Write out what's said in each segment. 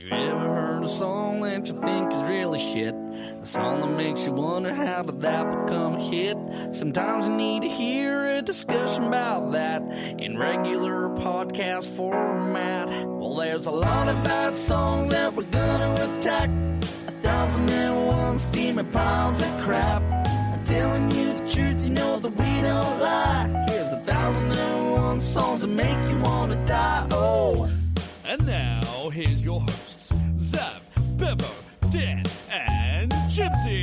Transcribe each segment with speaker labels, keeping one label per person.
Speaker 1: You ever heard a song that you think is really shit? The song that makes you wonder how did that become a hit? Sometimes you need to hear a discussion about that in regular podcast format. Well, there's a lot of bad songs that we're gonna attack. 1,001 steaming piles of crap. I'm telling you the truth, you know that we don't lie. Here's 1,001 songs that make you wanna die. Oh.
Speaker 2: And now, here's your hosts, Zav, Bevo, Dan, and Gypsy.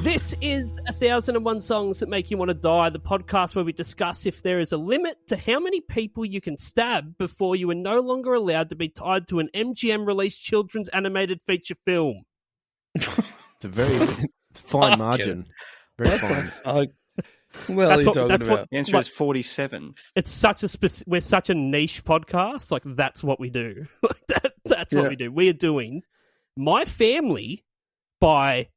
Speaker 3: This is 1,001 Songs That Make You Want to Die, the podcast where we discuss if there is a limit to how many people you can stab before you are no longer allowed to be tied to an MGM-released children's animated feature film.
Speaker 4: It's a very fine margin. Very fine.
Speaker 5: Well,
Speaker 3: That's
Speaker 5: you're
Speaker 3: what-
Speaker 5: talking
Speaker 3: that's
Speaker 5: about.
Speaker 3: what-
Speaker 6: The answer is 47.
Speaker 3: It's such a we're such a niche podcast. Like, that's what we do. That's what we do. We are doing My Family by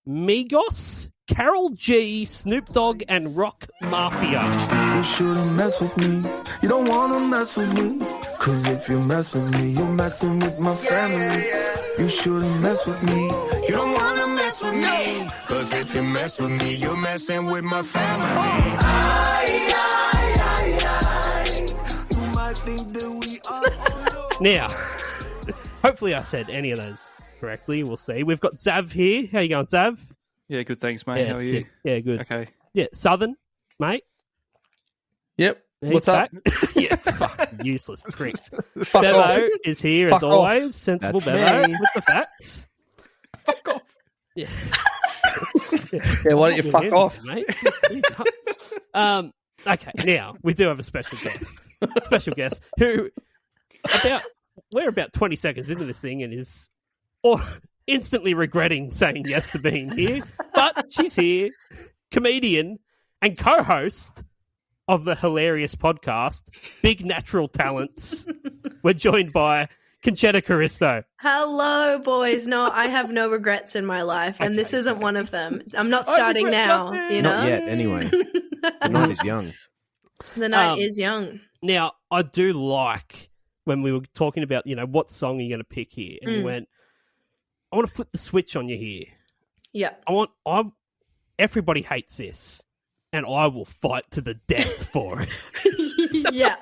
Speaker 3: Migos, KAROL G, Snoop Dogg, and Rock Mafia.
Speaker 7: You shouldn't mess with me. You don't wanna mess with me. Cause if you mess with me, you're messing with my family. You shouldn't mess with me. You don't wanna mess with me. Cause if you mess with me, you're messing with my family. You might think that we are.
Speaker 3: Now, hopefully I said any of those correctly. We'll see. We've got Zav here. How you going, Zav?
Speaker 6: Yeah, good, thanks, mate. How are you?
Speaker 3: sick. Yeah, good.
Speaker 6: Okay.
Speaker 3: Yeah, Southern, mate.
Speaker 5: Yep.
Speaker 3: He's
Speaker 5: What's up?
Speaker 3: back. Yeah, fuck, useless prick.
Speaker 5: Fuck
Speaker 3: Bevo
Speaker 5: off.
Speaker 3: is here
Speaker 5: Fuck
Speaker 3: as always. Sensible
Speaker 4: That's
Speaker 3: Bevo
Speaker 4: me.
Speaker 3: with the facts.
Speaker 6: Fuck off.
Speaker 3: Yeah.
Speaker 5: Yeah, why don't you fuck off?
Speaker 3: Mate. Okay, now we do have a special guest who we're about 20 seconds into this thing and is instantly regretting saying yes to being here, but she's here, comedian and co-host of the hilarious podcast, Big Natural Talents. We're joined by Concetta Caristo.
Speaker 8: Hello, boys. No, I have no regrets in my life, and this isn't one of them. I'm not
Speaker 3: I
Speaker 8: starting
Speaker 3: regret
Speaker 8: now,
Speaker 3: nothing.
Speaker 8: you know?
Speaker 4: Not yet, anyway. The night is young.
Speaker 8: The night is young.
Speaker 3: Now, I do like when we were talking about, what song are you going to pick here? And you went, I want to flip the switch on you here.
Speaker 8: Yeah.
Speaker 3: Everybody hates this, and I will fight to the death for it.
Speaker 8: Yeah.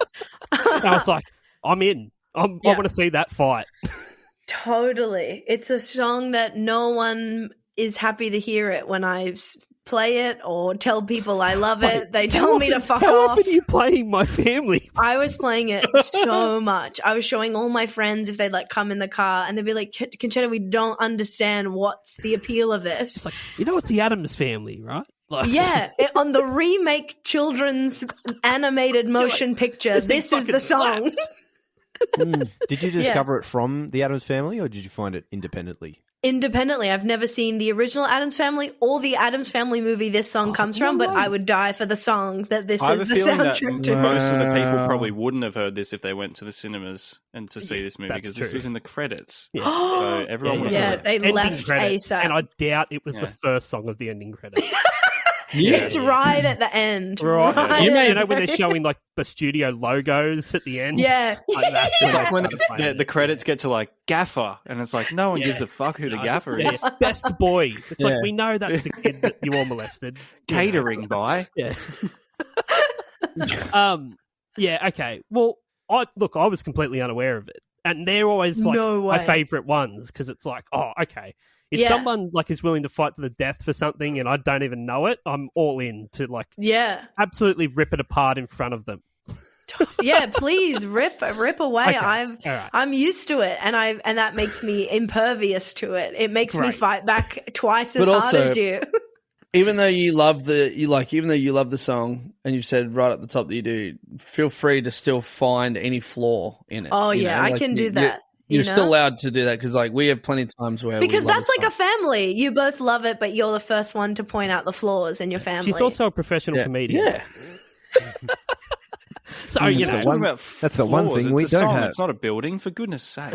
Speaker 3: And I was like, I'm in. I want to see that fight.
Speaker 8: Totally. It's a song that no one is happy to hear it when I play it or tell people I love it. They tell me to fuck
Speaker 3: How
Speaker 8: off.
Speaker 3: often are you playing My Family?
Speaker 8: I was playing it so much. I was showing all my friends if they'd come in the car and they'd be like, Concetta, we don't understand what's the appeal of this.
Speaker 3: It's like, it's the Addams Family, right? Like,
Speaker 8: Yeah, on the remake children's animated motion picture, this is
Speaker 3: fucking
Speaker 8: the song.
Speaker 3: slaps.
Speaker 4: Did you discover it from the Addams Family, or did you find it independently?
Speaker 8: Independently, I've never seen the original Addams Family or the Addams Family movie this song comes from, but I would die for the song that this
Speaker 6: I have
Speaker 8: is
Speaker 6: a
Speaker 8: the
Speaker 6: feeling that
Speaker 8: soundtrack to.
Speaker 6: most of the people probably wouldn't have heard this if they went to the cinemas and to see this movie,
Speaker 3: that's
Speaker 6: because this
Speaker 3: true.
Speaker 6: was in the credits.
Speaker 3: Yeah.
Speaker 6: So everyone would have
Speaker 8: Yeah,
Speaker 6: heard it.
Speaker 8: they
Speaker 3: Ending
Speaker 8: left
Speaker 3: credits,
Speaker 8: ASAP.
Speaker 3: and I doubt it was
Speaker 6: Yeah.
Speaker 3: the first song of the ending credits.
Speaker 8: It's right at the end.
Speaker 3: Right.
Speaker 8: Right
Speaker 3: You
Speaker 8: at
Speaker 3: know when
Speaker 8: the
Speaker 3: they're showing the studio logos at the end?
Speaker 8: Yeah.
Speaker 3: Like that.
Speaker 6: It's like when the credits get to Gaffer, and it's like no one gives a fuck who the Gaffer is.
Speaker 3: Yeah, best boy. It's
Speaker 5: Yeah.
Speaker 3: like, we know that's the kid that you all molested.
Speaker 6: Catering by.
Speaker 3: Yeah. Yeah, okay. Well, I was completely unaware of it. And they're always
Speaker 8: No
Speaker 3: my
Speaker 8: way.
Speaker 3: favourite ones, because it's like, oh, okay. If
Speaker 8: Yeah.
Speaker 3: someone is willing to fight to the death for something and I don't even know it, I'm all in to
Speaker 8: Yeah.
Speaker 3: absolutely rip it apart in front of them.
Speaker 8: Yeah, please rip away.
Speaker 3: Okay. All right.
Speaker 8: I'm used to it, and that makes me impervious to it. It makes me
Speaker 3: Great.
Speaker 8: fight back twice as
Speaker 5: But
Speaker 8: hard
Speaker 5: also-
Speaker 8: as you.
Speaker 5: Even though you love the song, and you've said right at the top that you do, feel free to still find any flaw in it.
Speaker 8: Oh
Speaker 5: you
Speaker 8: yeah,
Speaker 5: know?
Speaker 8: I can do that.
Speaker 5: You're
Speaker 8: you know?
Speaker 5: still allowed to do that, because we have plenty of times where
Speaker 8: Because
Speaker 5: we love
Speaker 8: that's like a
Speaker 5: song.
Speaker 8: family. You both love it, but you're the first one to point out the flaws in your family.
Speaker 3: She's also a professional comedian.
Speaker 5: Yeah.
Speaker 3: So,
Speaker 6: Talking
Speaker 4: one-
Speaker 6: about
Speaker 4: that's the one
Speaker 6: flaws,
Speaker 4: thing
Speaker 6: it's
Speaker 4: we
Speaker 6: a
Speaker 4: don't
Speaker 6: song,
Speaker 4: have.
Speaker 6: It's not a building, for goodness sake.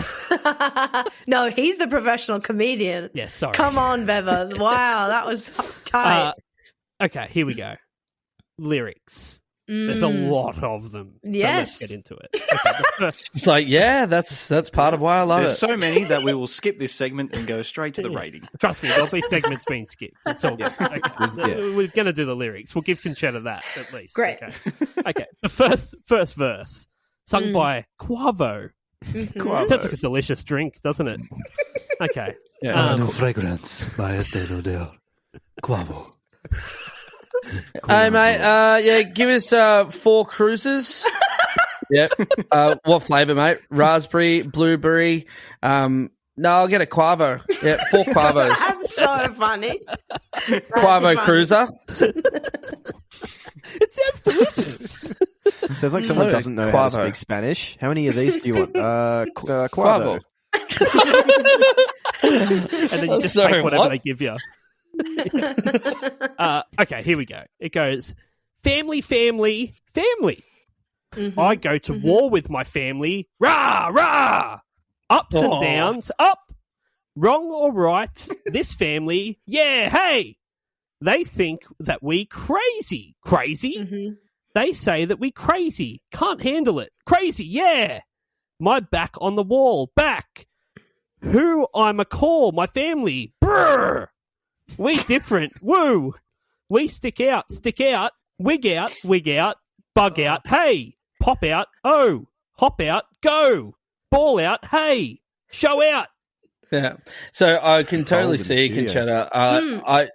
Speaker 8: No, he's the professional comedian.
Speaker 3: Yeah, sorry.
Speaker 8: Come on, Bevo. Wow, that was tight.
Speaker 3: Okay, here we go. Lyrics. There's a lot of them.
Speaker 8: Yes.
Speaker 3: So let's get into it. Okay, the first-
Speaker 5: It's like, yeah, that's part of why I love
Speaker 6: There's
Speaker 5: it.
Speaker 6: so many that we will skip this segment and go straight to the rating.
Speaker 3: Trust me, there'll be segments being skipped. It's all good. Okay.
Speaker 4: Yeah.
Speaker 3: We're going to do the lyrics. We'll give Concetta that, at least.
Speaker 8: Great.
Speaker 3: Okay. The first verse, sung by Quavo.
Speaker 8: Mhm.
Speaker 3: Sounds like a delicious drink, doesn't it? Okay.
Speaker 5: Yeah.
Speaker 4: fragrance by Estee Lauder. Quavo.
Speaker 5: Hey, mate, yeah, give us 4 cruises. Yep. What flavour, mate? Raspberry, blueberry. No, I'll get a Quavo. Yeah, 4 Quavos.
Speaker 8: That's so funny.
Speaker 5: Quavo
Speaker 8: funny.
Speaker 5: Cruiser.
Speaker 3: It sounds delicious.
Speaker 4: Sounds like someone
Speaker 5: No,
Speaker 4: doesn't know how to
Speaker 5: Quavo.
Speaker 4: speak Spanish. How many of these do you want? Quavo.
Speaker 3: And then you just
Speaker 5: Sorry,
Speaker 3: take whatever
Speaker 5: what?
Speaker 3: they give you. Okay, here we go. It goes, family, family, family.
Speaker 8: Mhm.
Speaker 3: I go to war with my family. Rah, rah. Ups and
Speaker 5: Aw.
Speaker 3: downs. Up. Wrong or right. This family. Yeah, hey. They think that we crazy. Crazy?
Speaker 8: Mhm.
Speaker 3: They say that we crazy. Can't handle it. Crazy, yeah. My back on the wall. Back. Who I'm a call. My family. Brr. We different. Woo. We stick out. Wig out. Bug out. Hey. Pop out. Oh. Hop out. Go. Ball out. Hey. Show out.
Speaker 5: Yeah. So I can totally
Speaker 4: Cold in
Speaker 5: see,
Speaker 4: the studio.
Speaker 5: Concetta.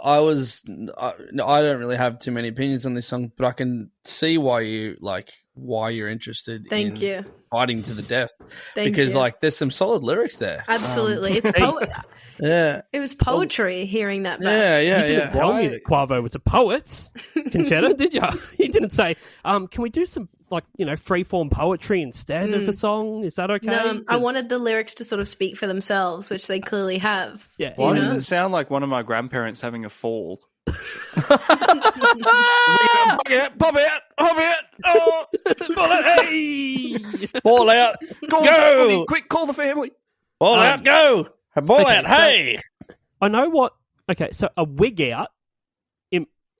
Speaker 5: I don't really have too many opinions on this song, but I can see why you're interested
Speaker 8: Thank
Speaker 5: in
Speaker 8: you.
Speaker 5: fighting to the death.
Speaker 8: Thank
Speaker 5: because
Speaker 8: you.
Speaker 5: there's some solid lyrics there.
Speaker 8: Absolutely. It's
Speaker 5: Yeah.
Speaker 8: it was poetry hearing that back.
Speaker 5: Yeah,
Speaker 3: You
Speaker 5: yeah,
Speaker 3: didn't
Speaker 5: yeah.
Speaker 3: tell me that Quavo was a poet, Concetta, did you? You didn't say, can we do some, free-form poetry instead of a song? Is that okay?
Speaker 8: No, I
Speaker 3: 'Cause-
Speaker 8: wanted the lyrics to sort of speak for themselves, which they clearly have.
Speaker 3: Yeah.
Speaker 6: Why
Speaker 8: You
Speaker 6: does
Speaker 8: know?
Speaker 6: it sound like one of my grandparents having a fall?
Speaker 5: Pop it, hop it, oh,
Speaker 3: Hey!
Speaker 5: ball out, go,
Speaker 6: Quick, call the family.
Speaker 5: ball out, go, ball
Speaker 3: okay,
Speaker 5: out,
Speaker 3: so-
Speaker 5: hey.
Speaker 3: I know what... Okay, so a wig out,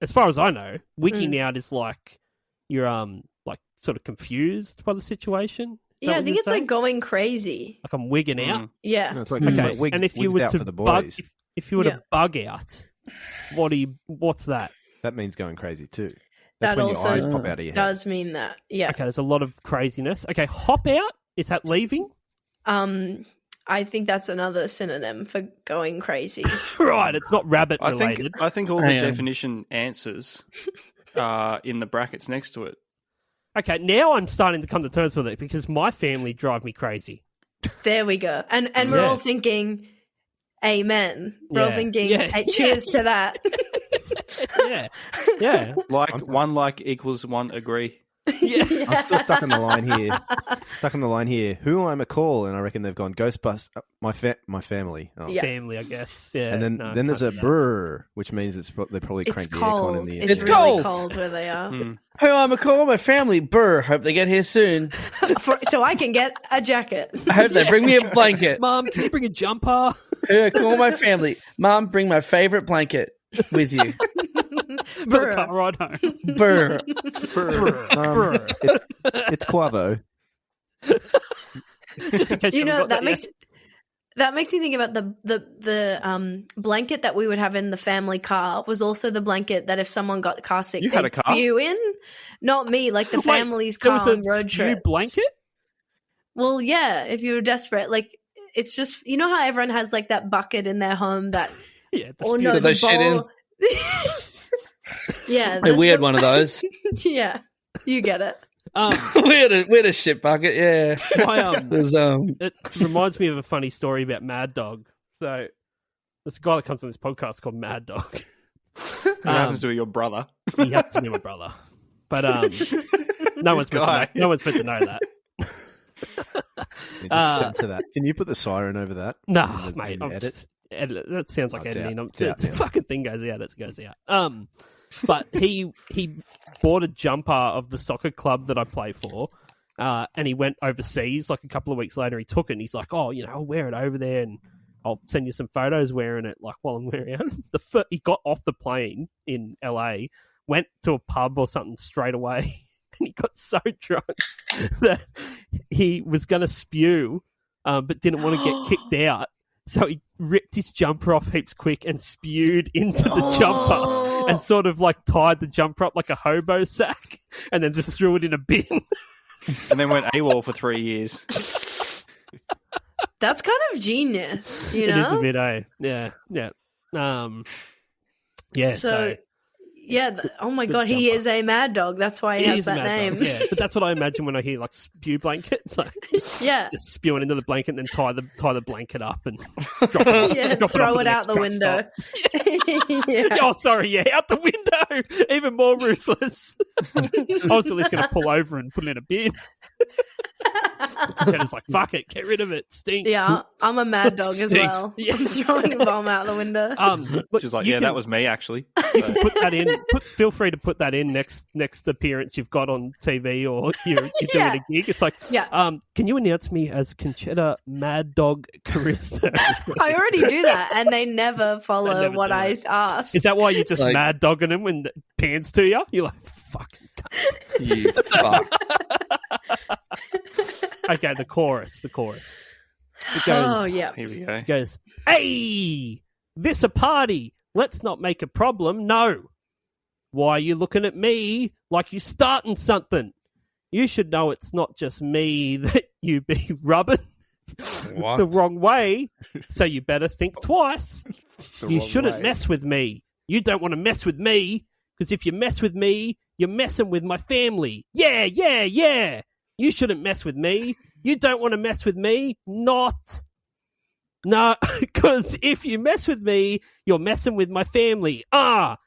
Speaker 3: as far as I know, wigging out is like you're sort of confused by the situation. Is that
Speaker 8: Yeah, I
Speaker 3: what
Speaker 8: think
Speaker 3: you're
Speaker 8: it's
Speaker 3: saying?
Speaker 8: like going crazy.
Speaker 3: Like I'm wigging out.
Speaker 8: Yeah.
Speaker 4: No, it's like,
Speaker 3: Okay,
Speaker 4: it's like wigs,
Speaker 3: and if you
Speaker 4: wigs
Speaker 3: were
Speaker 4: out
Speaker 3: to
Speaker 4: for the
Speaker 3: bug,
Speaker 4: boys,
Speaker 3: if you were
Speaker 8: Yeah.
Speaker 3: to bug out, what's that?
Speaker 4: that means going crazy too. That's
Speaker 8: That
Speaker 4: when
Speaker 8: also
Speaker 4: your eyes pop out of your head.
Speaker 8: does mean that. Yeah.
Speaker 3: Okay, there's a lot of craziness. Okay, hop out, is that leaving?
Speaker 8: I think that's another synonym for going crazy.
Speaker 3: Right, it's not rabbit
Speaker 6: I
Speaker 3: related.
Speaker 6: think all
Speaker 5: Hang
Speaker 6: the
Speaker 5: on.
Speaker 6: definition answers are in the brackets next to it.
Speaker 3: Okay, now I'm starting to come to terms with it because my family drive me crazy.
Speaker 8: There we go. And we're
Speaker 3: Yeah.
Speaker 8: all thinking amen. We're all
Speaker 3: Yeah.
Speaker 8: thinking
Speaker 3: Yeah.
Speaker 8: hey, cheers to that.
Speaker 3: Yeah, yeah,
Speaker 6: Like one like equals one agree.
Speaker 3: yeah.
Speaker 4: I'm still stuck on the line here. Who I'm a call, and I reckon they've gone Ghostbust my family. Oh.
Speaker 8: Yeah.
Speaker 3: Family, I guess. Yeah,
Speaker 4: And then
Speaker 3: no,
Speaker 4: then there's a
Speaker 3: can't do that.
Speaker 4: brr, which means they're probably
Speaker 8: It's
Speaker 4: cranked the aircon in
Speaker 8: cold.
Speaker 4: the
Speaker 8: It's
Speaker 5: It's
Speaker 8: really
Speaker 5: cold.
Speaker 8: cold where they are.
Speaker 6: Hmm.
Speaker 5: Who I'm a call my family. Burr. Hope they get here soon.
Speaker 8: So I can get a jacket.
Speaker 5: I hope they bring me a blanket.
Speaker 3: Mom, can you bring a jumper?
Speaker 5: Who I call my family. Mom, bring my favorite blanket with you.
Speaker 3: For the
Speaker 8: Brr.
Speaker 3: car ride home.
Speaker 5: Burr.
Speaker 4: It's Quavo.
Speaker 3: Just in case
Speaker 8: You
Speaker 3: haven't
Speaker 8: know
Speaker 3: got
Speaker 8: that
Speaker 3: yet.
Speaker 8: makes me think about the blanket that we would have in the family car was also the blanket that if someone got car sick,
Speaker 6: You had
Speaker 8: they'd
Speaker 6: a car?
Speaker 8: spew in. Not me, like the
Speaker 3: Wait,
Speaker 8: family's
Speaker 3: there
Speaker 8: car
Speaker 3: was a
Speaker 8: on road
Speaker 3: spew
Speaker 8: trip.
Speaker 3: blanket.
Speaker 8: Well, yeah, if you were desperate, like it's just you know how everyone has like that bucket in their home that
Speaker 3: Yeah, the
Speaker 8: or
Speaker 3: spew.
Speaker 8: no,
Speaker 5: That
Speaker 8: the
Speaker 5: they shit in?
Speaker 8: bowl. Yeah,
Speaker 5: We had one of those.
Speaker 8: Yeah, you get it.
Speaker 5: we had a shit bucket. Yeah.
Speaker 3: I,
Speaker 5: It was,
Speaker 3: it reminds me of a funny story about Mad Dog. So there's a guy that comes on this podcast called Mad Dog.
Speaker 6: What happens to your brother?
Speaker 3: He happens to be my brother, but no one's
Speaker 6: guy.
Speaker 3: no one's meant to know that.
Speaker 4: Just censor that. Can you put the siren over that?
Speaker 3: No,
Speaker 4: In the-
Speaker 3: mate,
Speaker 4: in
Speaker 3: I'm
Speaker 4: edit?
Speaker 3: just edit. That sounds like
Speaker 4: Oh, it's
Speaker 3: editing.
Speaker 4: out.
Speaker 3: I'm,
Speaker 4: It's out
Speaker 3: the
Speaker 4: now.
Speaker 3: fucking thing goes out. It goes out. But he bought a jumper of the soccer club that I play for, and he went overseas. Like a couple of weeks later, he took it, and he's like, "Oh, I'll wear it over there, and I'll send you some photos wearing it." Like while I'm wearing it, he got off the plane in LA, went to a pub or something straight away. And he got so drunk that he was going to spew, but didn't want to get kicked out. So he ripped his jumper off heaps quick and spewed into the jumper and sort of like tied the jumper up like a hobo sack and then just threw it in a bin.
Speaker 6: And then went AWOL for 3 years.
Speaker 8: That's kind of genius, you know?
Speaker 3: It is a bit, Yeah. Yeah, so
Speaker 8: yeah, oh my God, he is a mad dog. That's why he has that name.
Speaker 3: Dog, yeah, but that's what I imagine when I hear like spew blankets. Like,
Speaker 8: yeah,
Speaker 3: just spewing into the blanket and then tie the blanket up and drop it off,
Speaker 8: yeah, throw it out the window.
Speaker 3: Yeah. Oh, sorry, yeah, out the window. Even more ruthless. I was at least going to pull over and put it in a bin. Conccetta's like, fuck it, get rid of it. Stinks.
Speaker 8: Yeah, I'm a mad dog as well.
Speaker 3: Yeah.
Speaker 8: I'm throwing the bomb out the window.
Speaker 3: Look,
Speaker 6: She's like, that was me actually.
Speaker 3: You can put that in. Feel free to put that in next appearance you've got on TV or you're doing a gig. It's like, can you announce me as Concetta Mad Dog Caristo?
Speaker 8: I already do that, and they never follow what I ask.
Speaker 3: Is that why you're just like, mad dogging them when it pans to you? You're like, fucking cunt.
Speaker 5: You fuck.
Speaker 3: Okay, the chorus. It goes,
Speaker 6: Here we go.
Speaker 3: It goes, hey, this a party. Let's not make a problem. No. Why are you looking at me like you starting something? You should know it's not just me that you be rubbing the wrong way, so you better think twice. You shouldn't mess with me. You don't want to mess with me, because if you mess with me, you're messing with my family. Yeah. You shouldn't mess with me. You don't want to mess with me. Not. No, because if you mess with me, you're messing with my family. Aye.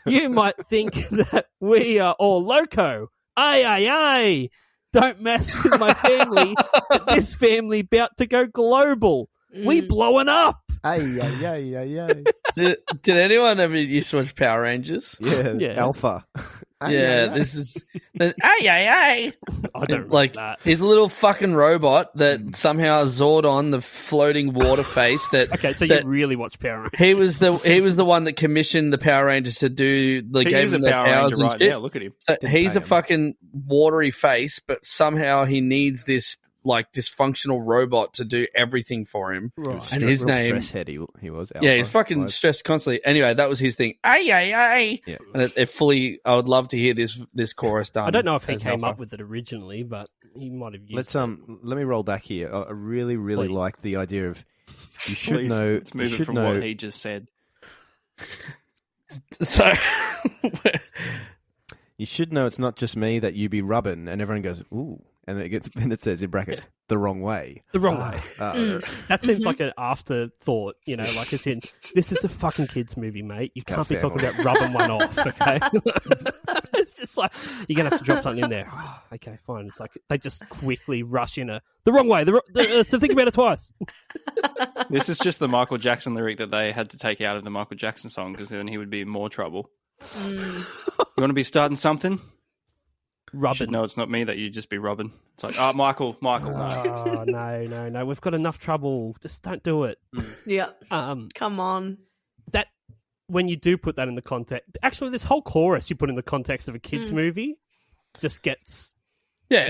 Speaker 3: You might think that we are all loco. Aye. Don't mess with my family. This family about to go global. We blowing up.
Speaker 4: Aye.
Speaker 5: Did anyone ever used to watch Power Rangers?
Speaker 4: Yeah. Alpha.
Speaker 5: This is I
Speaker 3: don't
Speaker 5: like
Speaker 3: that.
Speaker 5: His little fucking robot that somehow Zordon, the floating water face. That
Speaker 3: okay, so you really watch Power Rangers?
Speaker 5: He was the one that commissioned the Power Rangers to do gave them their powers and shit.
Speaker 6: Now, look at him.
Speaker 5: So he's a fucking watery face, but somehow he needs this like dysfunctional robot to do everything for him.
Speaker 4: Right.
Speaker 5: And his name,
Speaker 4: stress head he was. Alpha,
Speaker 5: yeah, he's fucking stressed constantly. Anyway, that was his thing. Aye.
Speaker 4: Yeah.
Speaker 5: And it fully. I would love to hear this chorus done.
Speaker 3: I don't know if he
Speaker 5: as
Speaker 3: came
Speaker 5: Alpha.
Speaker 3: up with it originally, but he might have used.
Speaker 4: Let me roll back here. I really
Speaker 3: Please.
Speaker 4: like the idea of you should know.
Speaker 6: Let's move it from what he just said.
Speaker 5: So
Speaker 4: you should know it's not just me that you be rubbing, and everyone goes ooh. And then it says in brackets, the wrong way.
Speaker 3: The wrong way. That seems like an afterthought, like it's in, this is a fucking kids movie, mate. You can't be talking about rubbing one off, okay? It's just like, you're going to have to drop something in there. Oh, okay, fine. It's like, they just quickly rush in the wrong way. So think about it twice.
Speaker 6: This is just the Michael Jackson lyric that they had to take out of the Michael Jackson song, because then he would be in more trouble. You want to be starting something?
Speaker 3: Rubbing.
Speaker 6: No, it's not me that you just be rubbing. It's like, Michael, no.
Speaker 3: Oh, no. We've got enough trouble. Just don't do it.
Speaker 8: Yeah. Come on.
Speaker 3: That when you do put that in the context, actually, this whole chorus you put in the context of a kids movie just gets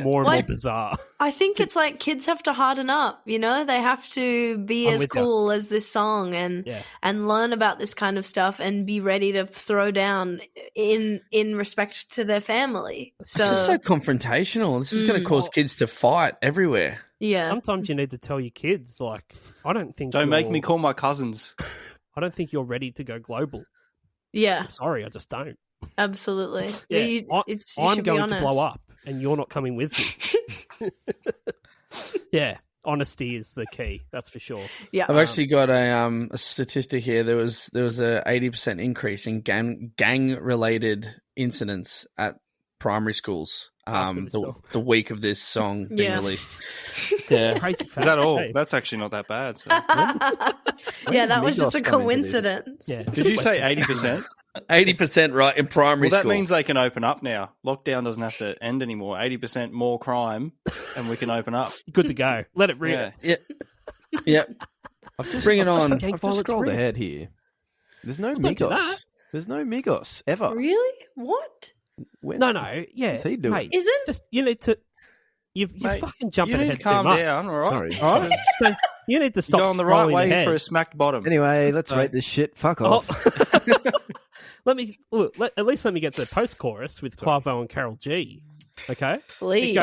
Speaker 3: more and more bizarre.
Speaker 8: I think it's like kids have to harden up, they have to be as cool as this song and learn about this kind of stuff and be ready to throw down in respect to their family. So
Speaker 5: it's just so confrontational. This is going to cause kids to fight everywhere.
Speaker 8: Yeah.
Speaker 3: Sometimes you need to tell your kids, like,
Speaker 6: don't make me call my cousins.
Speaker 3: I don't think you're ready to go global.
Speaker 8: Yeah.
Speaker 3: I'm sorry, I just don't.
Speaker 8: Absolutely.
Speaker 3: Yeah. I'm going to blow up. And you're not coming with me. Yeah, honesty is the key. That's for sure.
Speaker 8: Yeah,
Speaker 5: I've actually got a statistic here. There was a 80% increase in gang related incidents at primary schools. The week of this song being released. Yeah,
Speaker 3: crazy fact.
Speaker 6: Is that all? Hey. That's actually not that bad. So.
Speaker 8: Yeah, that was just a coincidence.
Speaker 6: Yeah. Did you say 80%?
Speaker 5: 80% right in primary school.
Speaker 6: That means they can open up now. Lockdown doesn't have to end anymore. 80% more crime, and we can open up.
Speaker 3: Good to go. Let it rip.
Speaker 5: Yeah. Bring it on.
Speaker 4: I've just scrolled ahead here. There's no Migos. There's no Migos ever.
Speaker 8: Really? What?
Speaker 4: When,
Speaker 3: No, yeah.
Speaker 4: What's he doing?
Speaker 3: Mate,
Speaker 8: Isn't?
Speaker 3: just you need to. You're
Speaker 6: Mate,
Speaker 3: fucking jumping
Speaker 6: you need
Speaker 3: ahead
Speaker 6: to calm
Speaker 3: too much.
Speaker 6: down, all right?
Speaker 4: Sorry.
Speaker 6: All right?
Speaker 3: So you need to stop.
Speaker 6: You're on the right
Speaker 3: scrolling
Speaker 6: way
Speaker 3: ahead.
Speaker 6: for a smacked bottom.
Speaker 4: Anyway, let's rate this shit. Fuck
Speaker 3: Oh.
Speaker 4: off.
Speaker 3: Let me at least let me get to the post chorus with Quavo and Karol G. Okay,
Speaker 8: Please.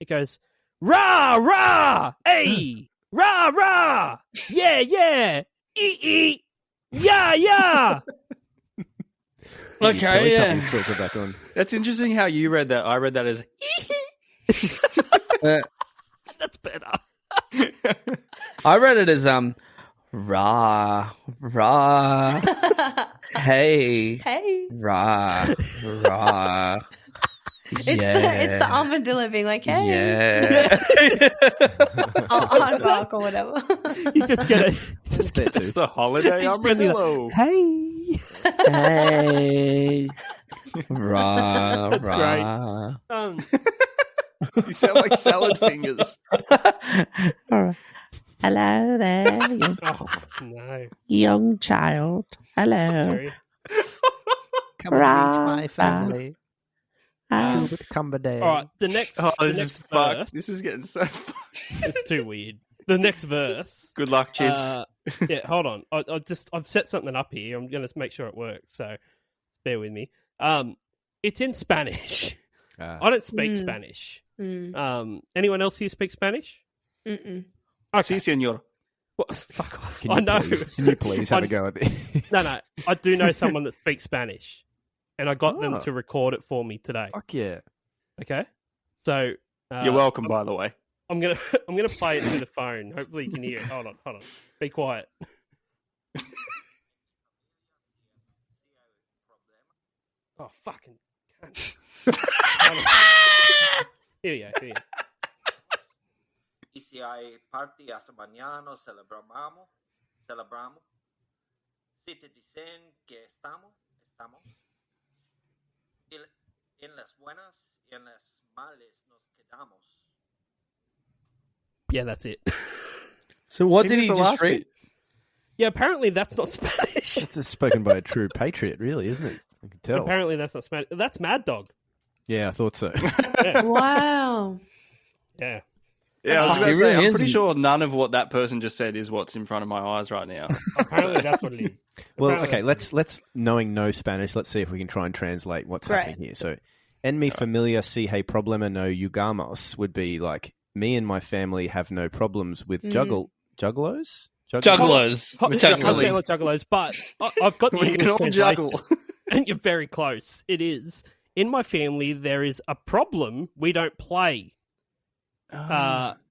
Speaker 3: it goes rah rah hey rah rah yeah yeah.
Speaker 5: Okay, yeah.
Speaker 4: Teletubbies filter back on.
Speaker 6: That's interesting how you read that. I read that as
Speaker 3: That's better.
Speaker 5: I read it as rah rah hey
Speaker 8: Hey.
Speaker 5: rah rah.
Speaker 8: It's the armadillo being like, hey.
Speaker 5: Yeah.
Speaker 8: Aardvark or whatever.
Speaker 3: You just get it.
Speaker 6: it's the holiday armadillo.
Speaker 3: Hey.
Speaker 5: Hey. Rah,
Speaker 3: That's
Speaker 5: rah.
Speaker 6: You sound like salad fingers.
Speaker 9: Hello there,
Speaker 3: Oh no.
Speaker 9: young child. Hello.
Speaker 3: Sorry.
Speaker 4: Come and meet my family.
Speaker 9: Hi.
Speaker 4: Gilbert Cumberdale.
Speaker 3: All right, the next.
Speaker 6: Oh,
Speaker 3: the
Speaker 6: this
Speaker 3: next
Speaker 6: is
Speaker 3: verse,
Speaker 6: fucked. This is getting so fucked.
Speaker 3: It's too weird. The next verse.
Speaker 6: Good luck, Chips.
Speaker 3: Yeah, hold on. I've set something up here. I'm going to make sure it works. So bear with me. It's in Spanish. I don't speak Spanish. Anyone else here speak Spanish?
Speaker 8: Mm-mm.
Speaker 6: Sí, señor.
Speaker 3: What? Fuck off.
Speaker 4: Can
Speaker 3: I
Speaker 4: you
Speaker 3: know.
Speaker 4: Can you please have a go at this?
Speaker 3: No. I do know someone that speaks Spanish, and I got them to record it for me today.
Speaker 4: Fuck yeah.
Speaker 3: Okay, so
Speaker 6: You're welcome, by the way.
Speaker 3: I'm gonna play it through the phone. Hopefully you can hear it. Hold on. Be quiet. Oh fucking cunt. Here we go.
Speaker 10: Y si hay party hasta mañana, celebramos. Si te dicen que estamos. Y en las buenas y en las males nos quedamos.
Speaker 3: Yeah, that's it.
Speaker 5: So what did
Speaker 6: was
Speaker 5: he
Speaker 6: the
Speaker 5: just
Speaker 6: last
Speaker 5: read?
Speaker 6: bit?
Speaker 3: Yeah, apparently that's not Spanish.
Speaker 4: It's spoken by a true patriot, really, isn't it? I can tell.
Speaker 3: Apparently that's not Spanish. That's Mad Dog.
Speaker 4: Yeah, I thought so.
Speaker 8: Wow.
Speaker 3: Yeah.
Speaker 6: Yeah, I was
Speaker 5: Oh,
Speaker 6: about to
Speaker 5: he
Speaker 6: say,
Speaker 5: really
Speaker 6: I'm
Speaker 5: is.
Speaker 6: pretty sure none of what that person just said is what's in front of my eyes right now.
Speaker 3: Apparently that's what it is.
Speaker 4: Well,
Speaker 3: Apparently-
Speaker 4: okay, let's knowing no Spanish, let's see if we can try and translate what's
Speaker 8: Right.
Speaker 4: happening here. So, en mi familia si hay problema no jugamos would be like, me and my family have no problems with juggalos?
Speaker 5: Juggalos.
Speaker 3: Okay, not juggalos, but I've got the
Speaker 6: We can
Speaker 3: English
Speaker 6: all
Speaker 3: translation,
Speaker 6: juggle.
Speaker 3: and you're very close. It is, in my family, there is a problem. We don't play.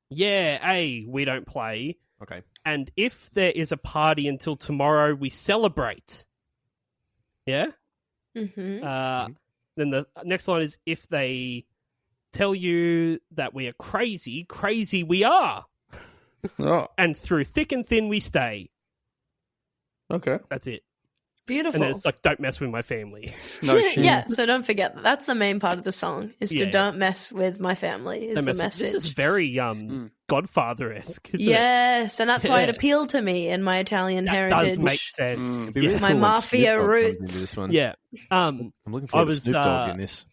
Speaker 3: We don't play.
Speaker 4: Okay.
Speaker 3: And if there is a party until tomorrow, we celebrate. Yeah?
Speaker 8: Mm-hmm.
Speaker 3: Then the next line is, if they tell you that we are crazy, crazy we are.
Speaker 5: Oh,
Speaker 3: And through thick and thin we stay.
Speaker 5: okay.
Speaker 3: That's it.
Speaker 8: Beautiful.
Speaker 3: And then it's like, don't mess with my family.
Speaker 6: No shit.
Speaker 8: Yeah, so don't forget that. That's the main part of the song, is to
Speaker 3: Yeah.
Speaker 8: don't mess with my family, is
Speaker 3: Don't
Speaker 8: the
Speaker 3: mess with-
Speaker 8: message.
Speaker 3: This is very Godfather-esque, isn't it?
Speaker 8: Yes, and that's why it
Speaker 3: Yeah.
Speaker 8: appealed to me in my Italian
Speaker 3: That
Speaker 8: heritage.
Speaker 3: does make sense.
Speaker 4: It'd be really
Speaker 8: My
Speaker 4: cool when
Speaker 8: Mafia
Speaker 4: Snoop Dogg comes
Speaker 8: roots.
Speaker 4: into this one.
Speaker 3: Yeah.
Speaker 4: I'm looking forward
Speaker 3: was,
Speaker 4: to Snoop Dogg in this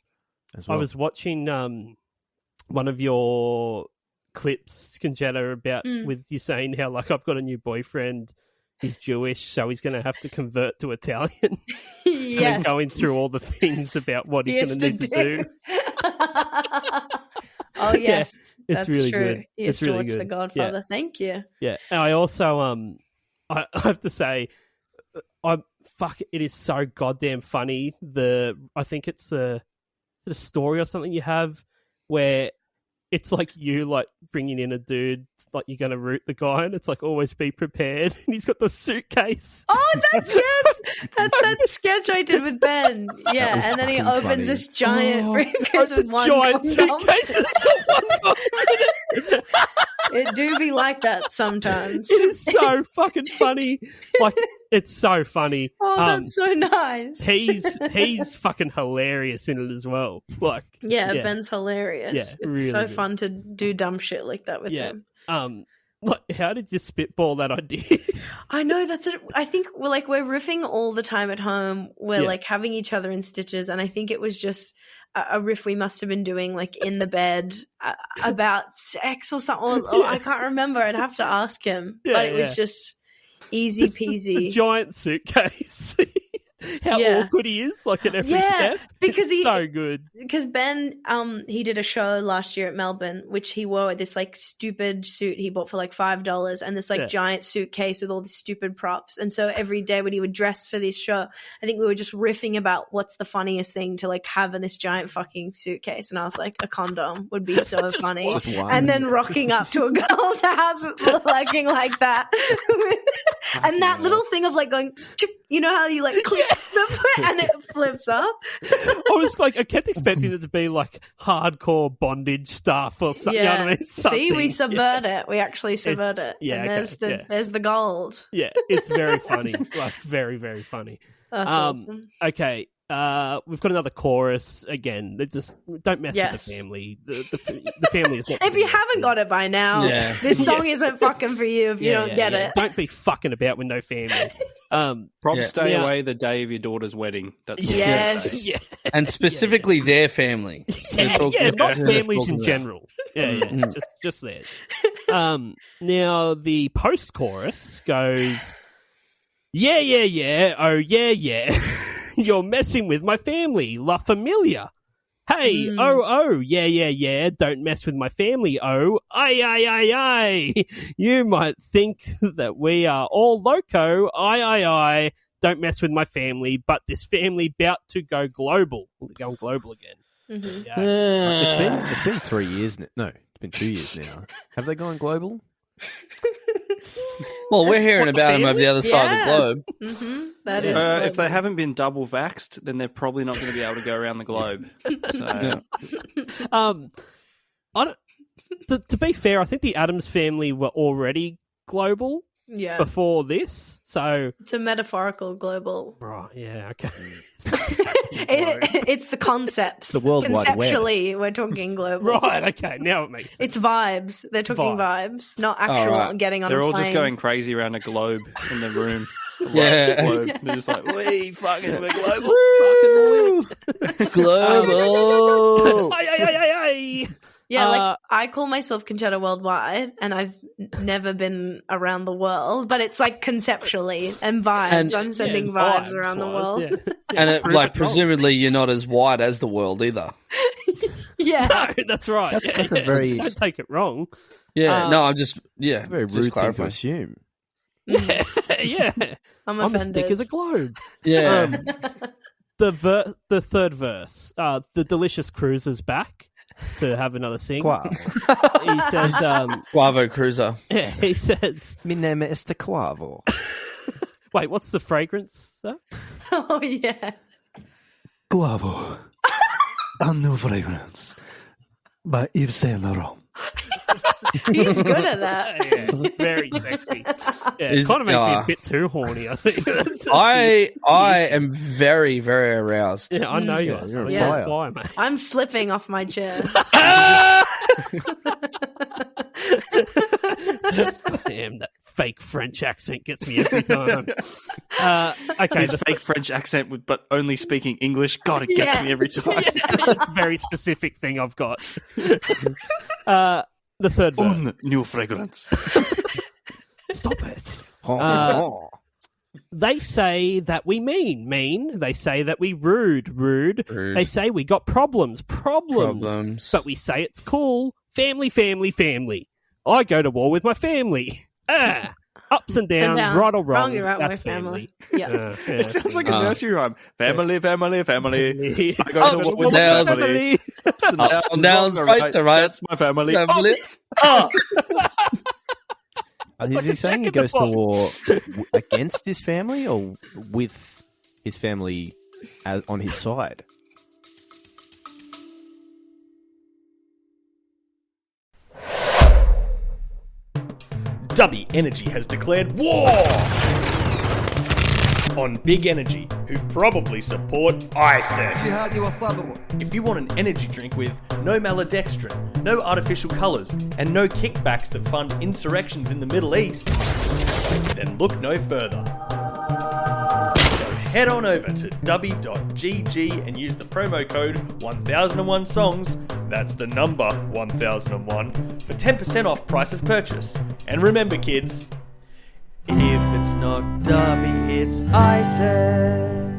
Speaker 4: as well.
Speaker 3: I was watching one of your clips, Concetta, about with you saying how, like, I've got a new boyfriend, he's Jewish, so he's going to have to convert to Italian. And then
Speaker 8: Yes.
Speaker 3: going through all the things about what
Speaker 8: He
Speaker 3: he's
Speaker 8: has
Speaker 3: going to need to do.
Speaker 8: Oh, yes.
Speaker 3: it's
Speaker 8: That's
Speaker 3: really
Speaker 8: true.
Speaker 3: good.
Speaker 8: He has
Speaker 3: It's
Speaker 8: to
Speaker 3: really
Speaker 8: watch The
Speaker 3: good.
Speaker 8: Godfather.
Speaker 3: Yeah.
Speaker 8: Thank you.
Speaker 3: Yeah, and I also I have to say, it is so goddamn funny. I think it's a story or something you have where it's like you like bringing in a dude like you're gonna root the guy, and it's like always be prepared. And he's got the suitcase.
Speaker 8: Oh, that's yes. That's that sketch I did with Ben. Yeah,
Speaker 4: was
Speaker 8: and then he
Speaker 4: fucking
Speaker 8: opens
Speaker 4: funny.
Speaker 8: this giant briefcase with one
Speaker 3: giant
Speaker 8: condom.
Speaker 3: suitcase. and it's got one condom in it.
Speaker 8: It do be like that sometimes.
Speaker 3: It is so fucking funny. Like, it's so funny.
Speaker 8: Oh, that's so nice.
Speaker 3: He's fucking hilarious in it as well. Like,
Speaker 8: Yeah, Ben's hilarious.
Speaker 3: Yeah,
Speaker 8: It's
Speaker 3: really
Speaker 8: so
Speaker 3: good.
Speaker 8: fun to do dumb shit like that with him.
Speaker 3: how did you spitball that idea?
Speaker 8: I know that's it. I think we're riffing all the time at home. We're like having each other in stitches, and I think it was just a riff we must have been doing like in the bed about sex or something. Or I can't remember. I'd have to ask him. But it was just easy peasy.
Speaker 3: The giant suitcase. How awkward he is, like at every step.
Speaker 8: Because
Speaker 3: he's so good.
Speaker 8: Because Ben, he did a show last year at Melbourne, which he wore this like stupid suit he bought for like $5 and this like giant suitcase with all these stupid props. And so every day when he would dress for this show, I think we were just riffing about what's the funniest thing to like have in this giant fucking suitcase. And I was like, a condom would be so funny. And then rocking up to a girl's house looking like that. And that little thing of like going, you know how you like click and it flips up.
Speaker 3: I kept expecting it to be like hardcore bondage stuff or something.
Speaker 8: Yeah.
Speaker 3: You know what I mean?
Speaker 8: See, we subvert it. We actually subvert it.
Speaker 3: Yeah,
Speaker 8: and there's the gold.
Speaker 3: Yeah, it's very funny. Like very, very funny.
Speaker 8: That's awesome.
Speaker 3: Okay. We've got another chorus again. They just don't mess with the family. The family is not.
Speaker 8: If you haven't got it by now, this song isn't fucking for you. If you don't get it,
Speaker 3: don't be fucking about with no family.
Speaker 6: Stay away the day of your daughter's wedding. That's what
Speaker 8: yes,
Speaker 5: and specifically their family.
Speaker 3: Not families in general. Just theirs. Now the post-chorus goes, yeah, oh yeah. You're messing with my family, La Familia. Hey, yeah, don't mess with my family, aye. You might think that we are all loco, aye, don't mess with my family, but this family bout to go global. We're going global again.
Speaker 8: Mm-hmm.
Speaker 4: It's been 3 years now. No, it's been 2 years now. Have they gone global?
Speaker 5: Well, we're hearing about them over the other side of the globe.
Speaker 8: Mm-hmm. That is
Speaker 6: if they haven't been double vaxxed, then they're probably not going to be able to go around the globe. So.
Speaker 3: To be fair, I think the Addams Family were already global before this. So
Speaker 8: it's a metaphorical global.
Speaker 3: Right, yeah, okay.
Speaker 8: It's the concepts.
Speaker 4: The World Wide Web.
Speaker 8: Conceptually, we're talking global.
Speaker 3: Right, okay, now it makes sense.
Speaker 8: It's vibes. They're talking vibes, not actual getting on
Speaker 6: They're
Speaker 8: a plane.
Speaker 6: all just going crazy around a globe in the room.
Speaker 5: Yeah.
Speaker 6: They're just like, we're global.
Speaker 5: Global.
Speaker 3: Aye.
Speaker 8: Yeah, like I call myself Concetta Worldwide, and I've never been around the world, but it's like conceptually and vibes. And, I'm sending vibes around the world.
Speaker 3: Yeah.
Speaker 5: And it, like, presumably you're not as wide as the world either.
Speaker 8: Yeah.
Speaker 3: No, that's right.
Speaker 4: That's very...
Speaker 3: Don't take it wrong.
Speaker 5: Yeah, no, I'm just,
Speaker 4: it's a very rude thing to assume.
Speaker 3: Yeah.
Speaker 8: I'm
Speaker 3: as
Speaker 8: offended.
Speaker 3: thick as a globe.
Speaker 5: Yeah.
Speaker 3: The third verse, the delicious cruiser's back to have another sing.
Speaker 4: Quavo.
Speaker 3: He says,
Speaker 5: Quavo Cruiser.
Speaker 3: Yeah, he says,
Speaker 4: Mi name is the Quavo.
Speaker 3: Wait, what's the fragrance, sir?
Speaker 8: Oh, yeah.
Speaker 11: Quavo. A new fragrance by Yves Saint Laurent.
Speaker 8: He's good at that.
Speaker 3: Yeah, very sexy. Yeah, it kind of makes me a bit too horny, I think.
Speaker 5: I am very, very aroused.
Speaker 3: Yeah, I know you are.
Speaker 4: You're on
Speaker 3: fire, mate.
Speaker 8: I'm slipping off my chair.
Speaker 3: Damn, that fake French accent gets me every time. Okay,
Speaker 6: His fake French accent, but only speaking English. God, it gets me every time.
Speaker 3: It's a very specific thing I've got. The third verse.
Speaker 6: Un new fragrance.
Speaker 3: Stop it. They say that we mean. They say that we rude. They say we got problems. But we say it's cool. Family. I go to war with my family. Ups and downs, right or wrong.
Speaker 8: You're right,
Speaker 3: that's
Speaker 8: my family.
Speaker 3: Yeah.
Speaker 6: It sounds like a nursery rhyme. Family. I go to war with
Speaker 5: down,
Speaker 6: my family. Ups and downs,
Speaker 5: right to right.
Speaker 6: That's my family.
Speaker 4: Is he saying he goes to war against his family or with his family on his side?
Speaker 12: Dubby Energy has declared war! on Big Energy, who probably support ISIS. If you want an energy drink with no maltodextrin, no artificial colours, and no kickbacks that fund insurrections in the Middle East, then look no further. So head on over to w.gg and use the promo code 1001songs, that's the number 1001, for 10% off price of purchase. And remember, kids, if it's not Derby, it's ISIS.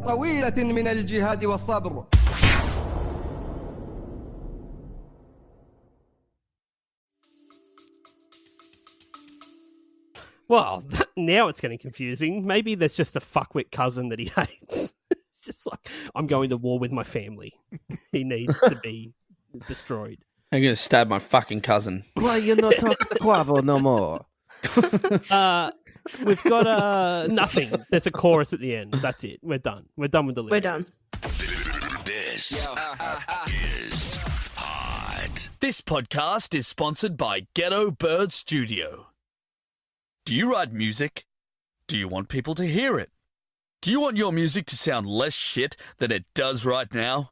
Speaker 13: طويلة من الجهاد والصبر.
Speaker 3: Well, now it's getting confusing. Maybe there's just a fuckwit cousin that he hates. It's just like, I'm going to war with my family. He needs to be destroyed.
Speaker 5: I'm going to stab my fucking cousin.
Speaker 4: Why you not talking to Quavo no more?
Speaker 3: We've got nothing. There's a chorus at the end. That's it. We're done. We're done with the lyrics.
Speaker 8: We're done.
Speaker 2: This is hot. This podcast is sponsored by Ghetto Bird Studio. Do you write music? Do you want people to hear it? Do you want your music to sound less shit than it does right now?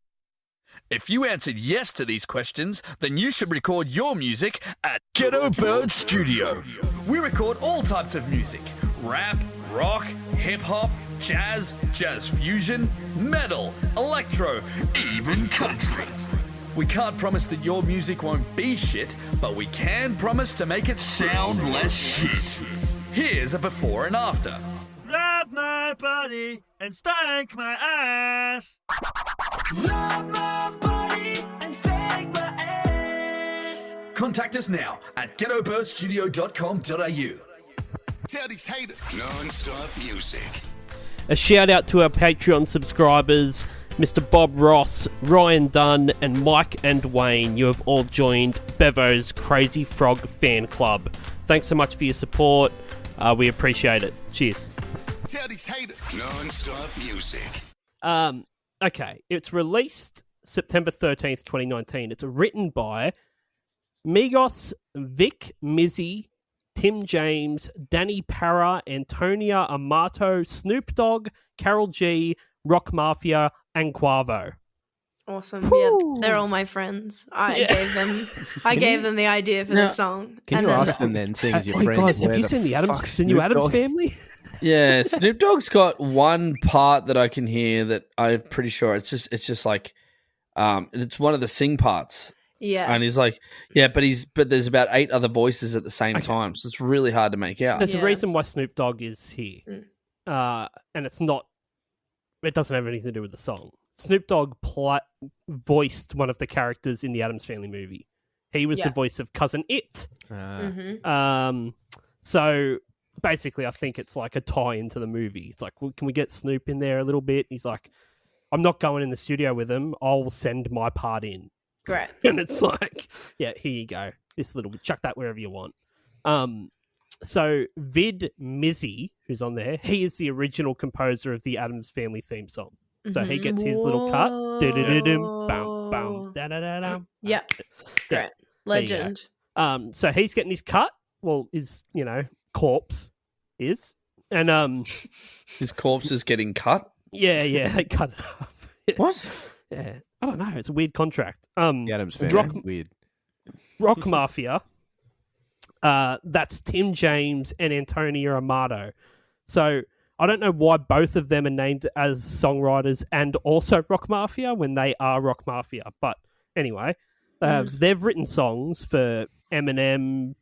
Speaker 2: If you answered yes to these questions, then you should record your music at Ghetto Bird Studio. We record all types of music: rap, rock, hip-hop, jazz, jazz fusion, metal, electro, even country. We can't promise that your music won't be shit, but we can promise to make it sound less shit. Here's a before and after.
Speaker 14: Grab my body and spank my ass.
Speaker 2: Grab my body and spank my ass. Contact us now at ghettobirdstudio.com.au.
Speaker 15: Tell these haters. Non-stop music.
Speaker 3: A shout out to our Patreon subscribers, Mr. Bob Ross, Ryan Dunn, and Mike and Wayne. You have all joined Bevo's Crazy Frog fan club. Thanks so much for your support. We appreciate it. Cheers.
Speaker 15: Tell these haters. Non-stop music.
Speaker 3: Okay, it's released September 13th, 2019. It's written by Migos, Vic Mizzy, Tim James, Danny Parra, Antonia Amato, Snoop Dogg, KAROL G, Rock Mafia, and Quavo.
Speaker 8: Awesome. Yeah, they're all my friends. I gave them the idea for the song.
Speaker 4: Can you ask them then, seeing as your friends?
Speaker 3: Guys, have you seen the new Addams Family?
Speaker 5: Yeah, Snoop Dogg's got one part that I can hear that I'm pretty sure it's just like it's one of the sing parts.
Speaker 8: Yeah.
Speaker 5: And he's like, yeah, but there's about 8 other voices at the same time, so it's really hard to make out.
Speaker 3: There's a reason why Snoop Dogg is here. And it doesn't have anything to do with the song. Snoop Dogg voiced one of the characters in the Addams Family movie. He was the voice of Cousin It. So basically, I think it's like a tie into the movie. It's like, well, can we get Snoop in there a little bit? He's like, I'm not going in the studio with him. I'll send my part in.
Speaker 8: Great.
Speaker 3: And it's like, yeah, here you go. This little bit, chuck that wherever you want. So Vid Mizzy, who's on there, he is the original composer of the Addams Family theme song. So he gets his little cut.
Speaker 8: Yeah. Great. Legend.
Speaker 3: So he's getting his cut. Well, his, corpse is. And
Speaker 5: his corpse is getting cut?
Speaker 3: Yeah, they cut it up.
Speaker 5: What?
Speaker 3: Yeah. I don't know. It's a weird contract.
Speaker 4: The Addams Family. Weird.
Speaker 3: Rock Mafia. That's Tim James and Antonia Amato. So I don't know why both of them are named as songwriters and also Rock Mafia when they are Rock Mafia. But anyway, they've written songs for Eminem,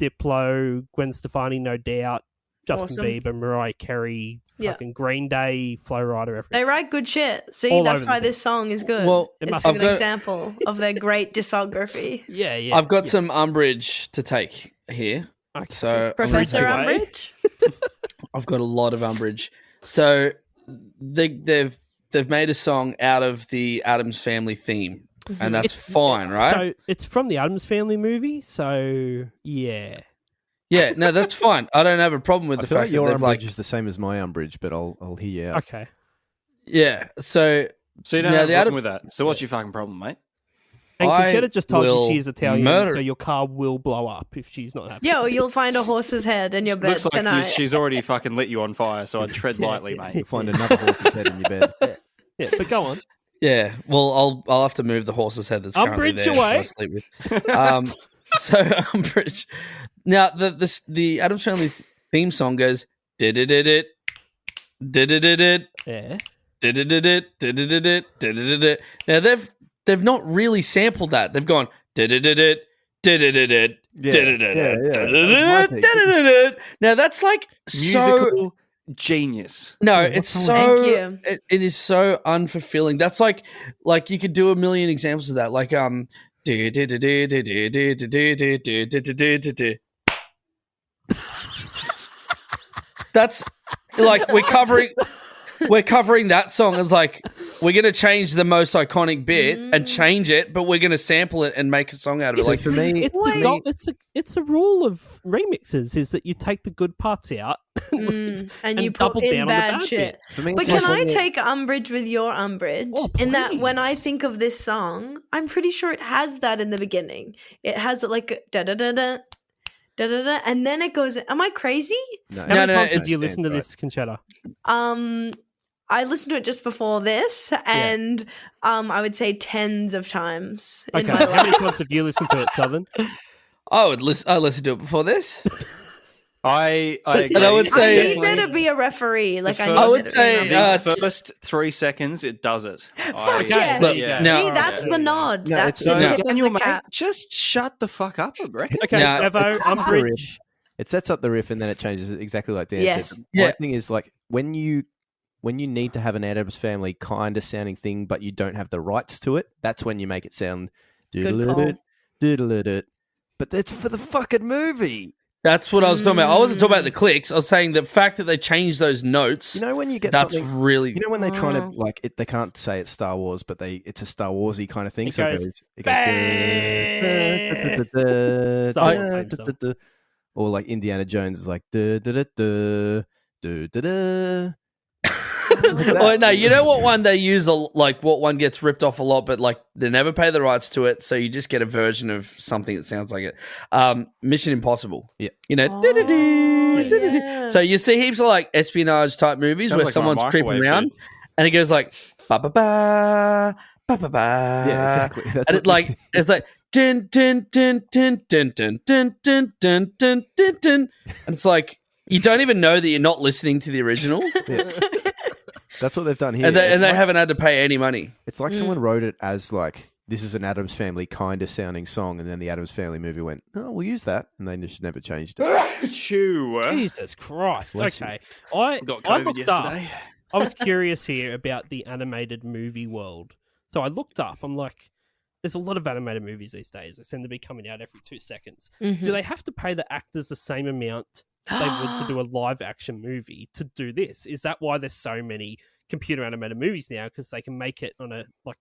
Speaker 3: Diplo, Gwen Stefani, No Doubt, Justin Bieber, Mariah Carey, fucking Green Day, Flo Rida, everything.
Speaker 8: They write good shit. See, that's why this song is good.
Speaker 5: Well,
Speaker 8: it's an example of their great discography.
Speaker 3: Yeah.
Speaker 5: I've got some umbrage to take here.
Speaker 3: Okay.
Speaker 5: So
Speaker 8: Professor Umbrage?
Speaker 5: I've got a lot of umbrage. So they've made a song out of the Addams Family theme, and that's fine, right?
Speaker 3: So it's from the Addams Family movie, so yeah.
Speaker 5: Yeah, no, that's fine. I don't have a problem with the fact
Speaker 4: like your
Speaker 5: that
Speaker 4: umbrage is the same as my umbrage, but I'll hear you out.
Speaker 3: Okay.
Speaker 5: Yeah, so
Speaker 6: you don't have a problem with that. So what's your fucking problem, mate?
Speaker 3: And
Speaker 5: I
Speaker 3: Concetta just told
Speaker 5: will
Speaker 3: you she's Italian,
Speaker 5: murder-
Speaker 3: so your car will blow up if she's not happy.
Speaker 8: Yeah, or you'll find a horse's head in your bed
Speaker 6: Looks like
Speaker 8: tonight.
Speaker 6: she's already fucking lit you on fire, so I'd tread lightly, mate.
Speaker 4: You'll find another horse's head in your bed.
Speaker 3: Yeah, but go on.
Speaker 5: Yeah, well, I'll have to move the horse's head that's currently
Speaker 3: Umbridge
Speaker 5: there.
Speaker 3: away.
Speaker 5: I sleep with. So Umbridge. Now the Addams Family theme song goes did-it-did-it, did-it-did-it,
Speaker 3: Yeah.
Speaker 5: did-it-did-it, did-it-did-it, did-it-did-it. Now they've not really sampled that. They've gone did-it-did-it, did-it-did-it, did-it-did-it, did-it-did-it, did-it-did-it. Now that's like
Speaker 6: Musical genius.
Speaker 5: No, it's so.
Speaker 8: Thank you.
Speaker 5: It is so unfulfilling. That's like you could do a million examples of that. Like that's like we're covering that song. It's like we're gonna change the most iconic bit and change it, but we're gonna sample it and make a song out of it. Like
Speaker 4: for me,
Speaker 3: it's a rule of remixes is that you take the good parts out
Speaker 8: and you
Speaker 3: double
Speaker 8: put in
Speaker 3: down on the
Speaker 8: bad
Speaker 3: bad
Speaker 8: shit.
Speaker 3: bit.
Speaker 8: But can I take umbrage with your umbrage? In that when I think of this song, I'm pretty sure it has that in the beginning. It has like da da da da da da da, and then it goes. Am I crazy?
Speaker 3: How many times did you listen to this, Concetta?
Speaker 8: I listened to it just before this, and I would say tens of times. In
Speaker 3: Okay,
Speaker 8: my
Speaker 3: how
Speaker 8: life.
Speaker 3: many times have you listened to it, Southern?
Speaker 5: I listened to it before this.
Speaker 6: I
Speaker 5: And I would say-
Speaker 8: I need there to be a referee. Like
Speaker 6: the
Speaker 8: I
Speaker 6: first-
Speaker 8: need there to be a
Speaker 6: the first 3 seconds, it does it.
Speaker 8: Fuck yes.
Speaker 5: Look,
Speaker 8: See,
Speaker 5: now-
Speaker 8: that's the nod.
Speaker 4: No,
Speaker 8: That's
Speaker 4: it's-
Speaker 8: the
Speaker 4: no,
Speaker 8: tip of
Speaker 6: Daniel,
Speaker 8: the
Speaker 6: mate,
Speaker 8: cap.
Speaker 6: just shut the fuck up, I reckon.
Speaker 3: Okay,
Speaker 5: Now,
Speaker 3: Evo,
Speaker 4: It's
Speaker 3: umbrage.
Speaker 4: It sets up the riff and then it changes it exactly like Dan
Speaker 8: Yes.
Speaker 4: said.
Speaker 5: Yeah.
Speaker 4: My thing is like when you need to have an Addams Family kind of sounding thing, but you don't have the rights to it, that's when you make it sound doodle-it, doodle-it. But that's for the fucking movie.
Speaker 5: That's what I was talking about. I wasn't talking about the clicks. I was saying the fact that they changed those notes.
Speaker 4: You know when you get
Speaker 5: that's
Speaker 4: something,
Speaker 5: really.
Speaker 4: you know when they're trying to like it, they can't say it's Star Wars, but it's a Star Warsy kind of thing.
Speaker 3: It
Speaker 4: so
Speaker 3: goes,
Speaker 4: it goes
Speaker 3: Star Wars theme song.
Speaker 4: or like Indiana Jones is like
Speaker 5: Oh no! You know what one they use? Like what one gets ripped off a lot, but like they never pay the rights to it, so you just get a version of something that sounds like it. Mission Impossible.
Speaker 4: Yeah,
Speaker 5: you know.
Speaker 8: yeah.
Speaker 5: So you see heaps of like espionage type movies
Speaker 6: Sounds
Speaker 5: where
Speaker 6: like
Speaker 5: someone's
Speaker 6: my
Speaker 5: creeping
Speaker 6: microwave
Speaker 5: around,
Speaker 6: did.
Speaker 5: and it goes like ba ba ba ba ba ba.
Speaker 4: Yeah, exactly. That's
Speaker 5: And
Speaker 4: what
Speaker 5: it like it's like din din din din din din din din din din din din, and it's like you don't even know that you're not listening to the original.
Speaker 4: Yeah. That's what they've done here.
Speaker 5: And they
Speaker 4: It's like-
Speaker 5: haven't had to pay any money.
Speaker 4: It's like someone wrote it as like this is an Addams Family kind of sounding song, and then the Addams Family movie went, "Oh, we'll use that," and they just never changed it.
Speaker 6: Chew.
Speaker 3: Jesus Christ.
Speaker 4: Bless you.
Speaker 3: Okay. I
Speaker 6: Got
Speaker 3: I
Speaker 6: COVID
Speaker 3: looked up.
Speaker 6: yesterday.
Speaker 3: I was curious here about the animated movie world. So I looked up. I'm like, there's a lot of animated movies these days. They seem to be coming out every 2 seconds.
Speaker 8: Mhm.
Speaker 3: Do they have to pay the actors the same amount they would to do a live action movie to do this? Is that why there's so many computer animated movies now? Because they can make it on a like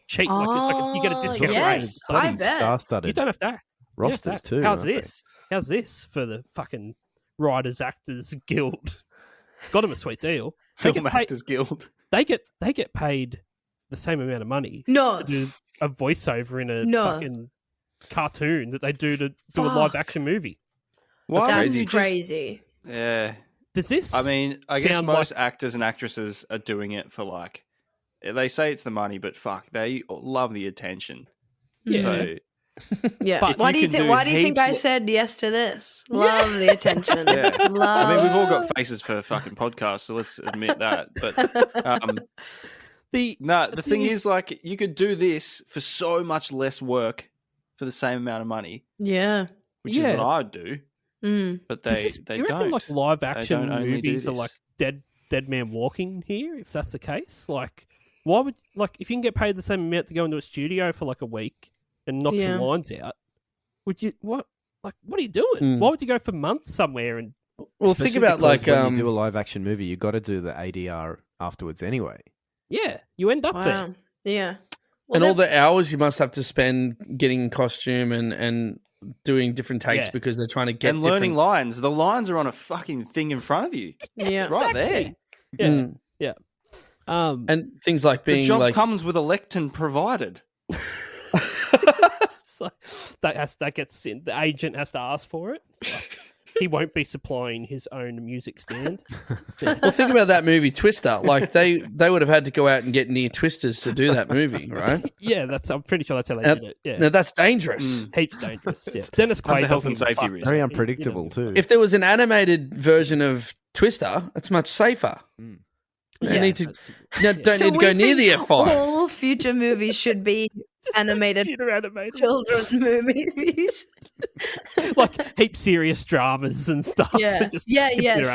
Speaker 3: cheap, like it's like you get a discount
Speaker 8: yes,
Speaker 3: rate.
Speaker 8: I bet.
Speaker 4: Star-studded.
Speaker 3: You don't have to act. You don't have to
Speaker 4: Rosters
Speaker 3: act.
Speaker 4: too,
Speaker 3: How's
Speaker 4: aren't they?
Speaker 3: this? How's this for the fucking Writers Actors Guild? Got them a sweet deal.
Speaker 6: Film Actors Guild.
Speaker 3: They get paid the same amount of money
Speaker 8: No.
Speaker 3: to do a voiceover in a
Speaker 8: No.
Speaker 3: fucking cartoon that they do to do a
Speaker 8: Fuck.
Speaker 3: live action movie.
Speaker 6: Why
Speaker 8: That's
Speaker 6: would you just-
Speaker 8: crazy.
Speaker 6: Yeah.
Speaker 3: Does this?
Speaker 6: I mean, I guess
Speaker 3: sound
Speaker 6: most
Speaker 3: like-
Speaker 6: actors and actresses are doing it for like, they say it's the money, but fuck, they love the attention.
Speaker 3: Yeah.
Speaker 6: So,
Speaker 8: Yeah.
Speaker 6: But
Speaker 8: Why
Speaker 6: if
Speaker 8: do
Speaker 6: you
Speaker 8: you
Speaker 6: can
Speaker 8: think?
Speaker 6: do
Speaker 8: Why do you think I
Speaker 6: heaps-
Speaker 8: said yes to this? Love the attention.
Speaker 6: yeah.
Speaker 8: Love.
Speaker 6: I mean, we've all got faces for fucking podcasts, so let's admit that. But the thing is, like, you could do this for so much less work for the same amount of money,
Speaker 8: Yeah.
Speaker 6: which is what I would do.
Speaker 8: Mm.
Speaker 6: But
Speaker 3: Does
Speaker 6: they
Speaker 3: this-
Speaker 6: they
Speaker 3: you reckon
Speaker 6: don't.
Speaker 3: like live
Speaker 6: They
Speaker 3: action
Speaker 6: don't only do
Speaker 3: movies are
Speaker 6: this.
Speaker 3: like dead man walking here? If that's the case, like, why would like if you can get paid the same amount to go into a studio for like a week and knock
Speaker 8: Yeah.
Speaker 3: some lines out, would you what? Like, what are you doing?
Speaker 5: Mm.
Speaker 3: Why would you go for months somewhere and?
Speaker 5: Well,
Speaker 4: Especially
Speaker 5: think about
Speaker 4: because
Speaker 5: like
Speaker 4: when you do a live action movie, you got to do the ADR afterwards anyway.
Speaker 3: Yeah, you end up there.
Speaker 8: Wow. Yeah.
Speaker 5: and all the hours you must have to spend getting in costume and doing different takes
Speaker 3: Yeah.
Speaker 5: because they're trying to get
Speaker 6: and learning
Speaker 5: different...
Speaker 6: lines. The lines are on a fucking thing in front of you.
Speaker 8: Yeah.
Speaker 6: It's right there.
Speaker 3: Yeah,
Speaker 5: Mm.
Speaker 3: yeah.
Speaker 5: And things like
Speaker 6: The
Speaker 5: being
Speaker 6: job
Speaker 5: like
Speaker 6: comes with a lectern provided.
Speaker 3: like that gets in. The agent has to ask for it. Like, he won't be supplying his own music stand.
Speaker 5: Yeah. Well, think about that movie Twister. Like they would have had to go out and get near Twisters to do that movie, right?
Speaker 3: Yeah, I'm pretty sure that's how they did it. Yeah,
Speaker 5: now that's dangerous.
Speaker 3: Heaps dangerous. Yeah, Dennis Quaid
Speaker 6: health and safety risk.
Speaker 4: Very unpredictable too.
Speaker 5: If there was an animated version of Twister, it's much safer. You don't need to need to go near the F5.
Speaker 8: All future movies should be animated children's movies.
Speaker 3: Like heap serious dramas and stuff.
Speaker 8: Yeah, sex